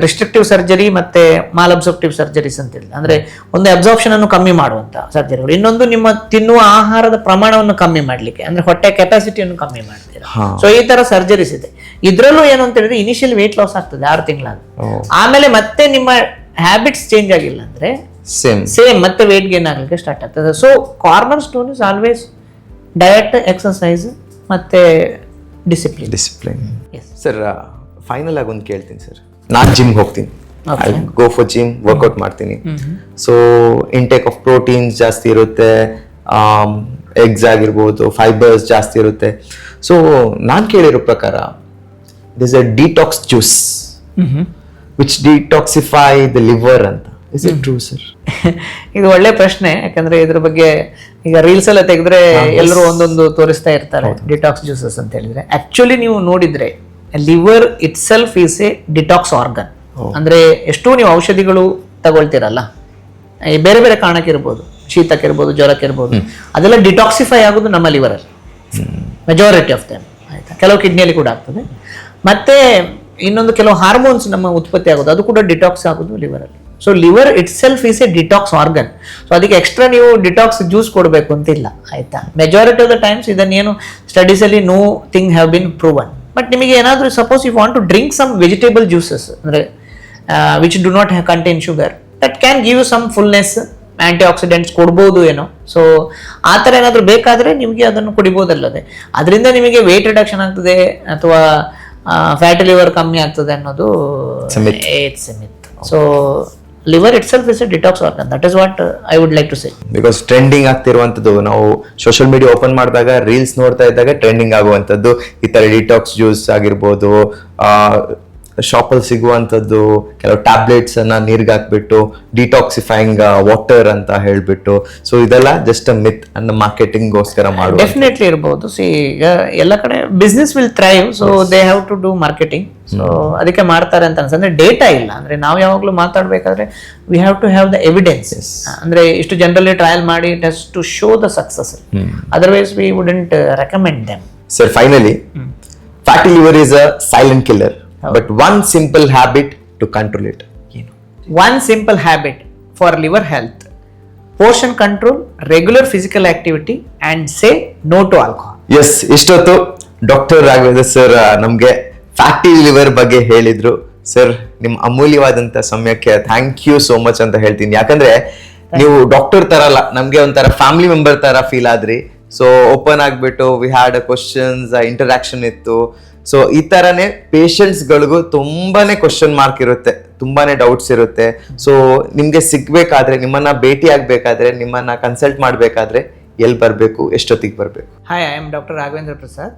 ರಿಸ್ಟ್ರಿಕ್ಟಿವ್ ಸರ್ಜರಿ ಮತ್ತೆ ಮಾಲ್ ಅಬ್ಸಾರ್ಪ್ಟಿವ್ ಸರ್ಜರೀಸ್ ಅಂತ ಹೇಳಿ, ಅಂದ್ರೆ ಒಂದು ಅಬ್ಸಾರ್ಪ್ಷನ್ ಅನ್ನು ಕಮ್ಮಿ ಮಾಡುವಂತ ಸರ್ಜರಿಗಳು. ಇನ್ನೊಂದು ನಿಮ್ಮ ತಿನ್ನುವ ಆಹಾರದ ಪ್ರಮಾಣವನ್ನು ಕಮ್ಮಿ ಮಾಡ್ಲಿಕ್ಕೆ, ಅಂದ್ರೆ ಹೊಟ್ಟೆ ಕೆಪಾಸಿಟಿಯನ್ನು ಕಮ್ಮಿ ಮಾಡ್ತೀರಾ. ಸೊ ಈ ತರ ಸರ್ಜರೀಸ್ ಇದೆ. ಇದ್ರಲ್ಲೂ ಏನು ಅಂತ ಹೇಳಿದ್ರೆ ಇನಿಷಿಯಲ್ ವೇಟ್ ಲಾಸ್ ಆಗ್ತದೆ 6 ತಿಂಗಳಾಗ, ಆಮೇಲೆ ಮತ್ತೆ ನಿಮ್ಮ ಹ್ಯಾಬಿಟ್ಸ್ ಚೇಂಜ್ ಆಗಿಲ್ಲ ಅಂದ್ರೆ ಸೇಮ್ ಮತ್ತೆ ವೇಟ್ ಗೇನ್ ಆಗ್ಲಿಕ್ಕೆ ಸ್ಟಾರ್ಟ್ ಆಗ್ತದೆ. So corner stone is always diet, exercise ಮತ್ತೆ ಡಿಸಿಪ್ಲಿನ್. ಸರ್ ಫೈನಲ್ ಆಗಿ ಒಂದು ಕೇಳ್ತೀನಿ ಸರ್. ನಾನು ಜಿಮ್ಗೆ ಹೋಗ್ತೀನಿ, I go for gym, workout ಮಾಡ್ತೀನಿ. ಸೊ ಇಂಟೇಕ್ ಆಫ್ ಪ್ರೋಟೀನ್ಸ್ ಜಾಸ್ತಿ ಇರುತ್ತೆ, ಎಗ್ಸ್ ಆಗಿರ್ಬೋದು, ಫೈಬರ್ಸ್ ಜಾಸ್ತಿ ಇರುತ್ತೆ. ಸೊ ನಾನು ಕೇಳಿರೋ ಪ್ರಕಾರ this a detox juice which detoxify the liver ಅಂತ. Is it true sir? ಇದು ಒಳ್ಳೆ ಪ್ರಶ್ನೆ, ಯಾಕಂದ್ರೆ ಇದ್ರ ಬಗ್ಗೆ ಈಗ ರೀಲ್ಸ್ ಎಲ್ಲ ತೆಗೆದ್ರೆ ಎಲ್ಲರೂ ಒಂದೊಂದು ತೋರಿಸ್ತಾ ಇರ್ತಾರೆ ಡಿಟಾಕ್ಸ್ ಜ್ಯೂಸಸ್ ಅಂತ ಹೇಳಿದ್ರೆ. ಆಕ್ಚುಲಿ ನೀವು ನೋಡಿದ್ರೆ liver itself is a detox organ. ಅಂದ್ರೆ ಎಷ್ಟೋ ನೀವು ಔಷಧಿಗಳು ತಗೊಳ್ತೀರಲ್ಲ, ಬೇರೆ ಬೇರೆ ಕಾರಣಕ್ಕಿರ್ಬೋದು, ಶೀತಕ್ಕಿರ್ಬೋದು, ಜ್ವರಕ್ಕಿರ್ಬೋದು, ಅದೆಲ್ಲ ಡಿಟಾಕ್ಸಿಫೈ ಆಗೋದು ನಮ್ಮ ಲಿವರಲ್ಲಿ, ಮೆಜಾರಿಟಿ ಆಫ್ ದೆಮ್, ಆಯ್ತಾ. ಕೆಲವು ಕಿಡ್ನಿಯಲ್ಲಿ ಕೂಡ ಆಗ್ತದೆ. ಮತ್ತೆ ಇನ್ನೊಂದು ಕೆಲವು ಹಾರ್ಮೋನ್ಸ್ ನಮ್ಮ ಉತ್ಪತ್ತಿ ಆಗೋದು, ಅದು ಕೂಡ ಡಿಟಾಕ್ಸ್ ಆಗೋದು ಲಿವರಲ್ಲಿ. So liver itself is a detox organ. So ಅದಕ್ಕೆ ಎಕ್ಸ್ಟ್ರಾ ನೀವು ಡಿಟಾಕ್ಸ್ ಜ್ಯೂಸ್ ಕೊಡಬೇಕು ಅಂತಿಲ್ಲ, ಆಯ್ತಾ. ಮೆಜಾರಿಟಿ ಆಫ್ ದ ಟೈಮ್ಸ್ ಇದನ್ನೇನು ಸ್ಟಡೀಸ್ ಅಲ್ಲಿ nothing have been proven. But ನಿಮಗೆ ಏನಾದರೂ suppose you want to drink some vegetable juices, ಅಂದರೆ which do not contain sugar, that can give you some fullness, antioxidants ಕೊಡ್ಬೋದು ಏನೋ. So ಆ ಥರ ಏನಾದರೂ ಬೇಕಾದರೆ ನಿಮಗೆ ಅದನ್ನು ಕುಡಿಬೋದಲ್ಲದೆ ಅದರಿಂದ ನಿಮಗೆ ವೇಟ್ ರಿಡಕ್ಷನ್ ಆಗ್ತದೆ ಅಥವಾ ಫ್ಯಾಟಿ ಲಿವರ್ ಕಮ್ಮಿ ಆಗ್ತದೆ ಅನ್ನೋದು it's A myth. So liver itself is a detox organ. That is what I would like to say. Because trending ಆಗ್ತಿರುವಂತದ್ದು, ನಾವು ಸೋಷಿಯಲ್ ಮೀಡಿಯಾ ಓಪನ್ ಮಾಡಿದಾಗ ರೀಲ್ಸ್ ನೋಡ್ತಾ ಇದ್ದಾಗ ಟ್ರೆಂಡಿಂಗ್ ಆಗುವಂಥದ್ದು ಈ ತರ ಡಿಟಾಕ್ಸ್ ಜ್ಯೂಸ್ ಆಗಿರ್ಬೋದು, ಶಾಪಲ್ಲಿ ಸಿಗುವಂಥದ್ದು ಕೆಲವು ಟ್ಯಾಬ್ಲೆಟ್ಸ್ ಅನ್ನ ನೀರ್ಗೆ ಹಾಕ್ಬಿಟ್ಟು ಡಿಟಾಕ್ಸಿಫೈಯಿಂಗ್ ವಾಟರ್ ಅಂತ ಹೇಳ್ಬಿಟ್ಟು. ಸೊ ಇದೆಲ್ಲ ಜಸ್ಟ್ ಮಿತ್ ಅನ್ನ ಮಾರ್ಕೆಟಿಂಗ್ ಗೋಸ್ಕರ ಮಾಡುವ. ಡೆಫಿನೆಟ್ಲಿ ಇರಬಹುದು. ಈಗ ಎಲ್ಲ ಕಡೆ business will thrive, so they have to do marketing. So ಅದಕ್ಕೆ ಮಾಡ್ತಾರೆ ಅಂತ ಅನ್ಸಂದ್ರೆ ಡೇಟಾ ಇಲ್ಲ. ಅಂದ್ರೆ ನಾವು ಯಾವಾಗಲೂ ಮಾತಾಡ್ಬೇಕಾದ್ರೆ we have to have the evidence. ಅಂದ್ರೆ ಇಷ್ಟು ಜನರಲಿ ಟ್ರಯಲ್ ಮಾಡಿ it has to show the success. Otherwise we wouldn't recommend them. Sir finally, fatty liver is a silent killer. But one simple habit to control it. One simple habit for liver health: portion control, regular physical activity, and say no to alcohol. Yes, ಇಷ್ಟೊತ್ತು doctor Raghavendra sir ನಮಗೆ fatty liver ಬಗ್ಗೆ ಹೇಳಿದ್ರು. Sir, ನಿಮ್ಮ ಅಮೂಲ್ಯವಾದಂತ ಸಮಯಕ್ಕೆ thank you so much ಅಂತ ಹೇಳ್ತೀನಿ. ಯಾಕಂದ್ರೆ ನೀವು ಡಾಕ್ಟರ್ ತರ ಅಲ್ಲ, ನಮ್ಗೆ ಒಂಥರ ಫ್ಯಾಮಿಲಿ ಮೆಂಬರ್ ತರ ಫೀಲ್ ಆದ್ರಿ. ಸೊ ಓಪನ್ ಆಗ್ಬಿಟ್ಟು we had a questions, interaction ಇತ್ತು. ಸೊ ಈ ಥರನೇ ಪೇಷಂಟ್ಸ್ಗಳಿಗೂ ತುಂಬಾನೇ ಕ್ವಶನ್ ಮಾರ್ಕ್ ಇರುತ್ತೆ, ತುಂಬಾನೇ ಡೌಟ್ಸ್ ಇರುತ್ತೆ. ಸೊ ನಿಮಗೆ ಸಿಗ್ಬೇಕಾದ್ರೆ, ನಿಮ್ಮನ್ನ ಭೇಟಿ ಆಗ್ಬೇಕಾದ್ರೆ, ನಿಮ್ಮನ್ನ ಕನ್ಸಲ್ಟ್ ಮಾಡಬೇಕಾದ್ರೆ ಎಲ್ಲಿ ಬರಬೇಕು, ಎಷ್ಟೊತ್ತಿಗೆ ಬರಬೇಕು? Hi, I am Dr. Raghavendra Prasad,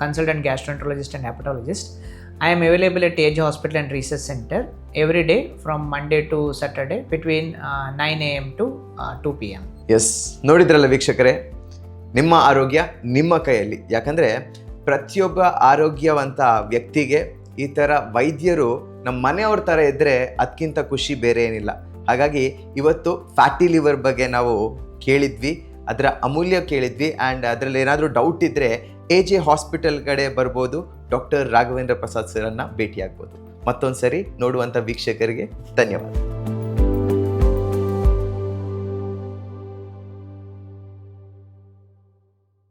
consultant gastroenterologist and hepatologist. I am available at AJ Hospital and Research Center every day from Monday to Saturday between 9 a.m. to 2 p.m. S, ನೋಡಿದ್ರಲ್ಲ ವೀಕ್ಷಕರೇ, ನಿಮ್ಮ ಆರೋಗ್ಯ ನಿಮ್ಮ ಕೈಯಲ್ಲಿ. ಯಾಕಂದರೆ ಪ್ರತಿಯೊಬ್ಬ ಆರೋಗ್ಯವಂತ ವ್ಯಕ್ತಿಗೆ ಈ ಥರ ವೈದ್ಯರು ನಮ್ಮ ಮನೆಯವ್ರ ಥರ ಇದ್ದರೆ ಅದಕ್ಕಿಂತ ಖುಷಿ ಬೇರೆ ಏನಿಲ್ಲ. ಹಾಗಾಗಿ ಇವತ್ತು ಫ್ಯಾಟಿ ಲಿವರ್ ಬಗ್ಗೆ ನಾವು ಕೇಳಿದ್ವಿ, ಅದರ ಅಮೂಲ್ಯ ಕೇಳಿದ್ವಿ. ಆ್ಯಂಡ್ ಅದರಲ್ಲಿ ಏನಾದರೂ ಡೌಟ್ ಇದ್ದರೆ AJ ಹಾಸ್ಪಿಟಲ್ ಕಡೆ ಬರ್ಬೋದು, ಡಾಕ್ಟರ್ ರಾಘವೇಂದ್ರ ಪ್ರಸಾದ್ ಸರನ್ನು ಭೇಟಿಯಾಗ್ಬೋದು. ಮತ್ತೊಂದು ಸರಿ ನೋಡುವಂಥ ವೀಕ್ಷಕರಿಗೆ ಧನ್ಯವಾದ.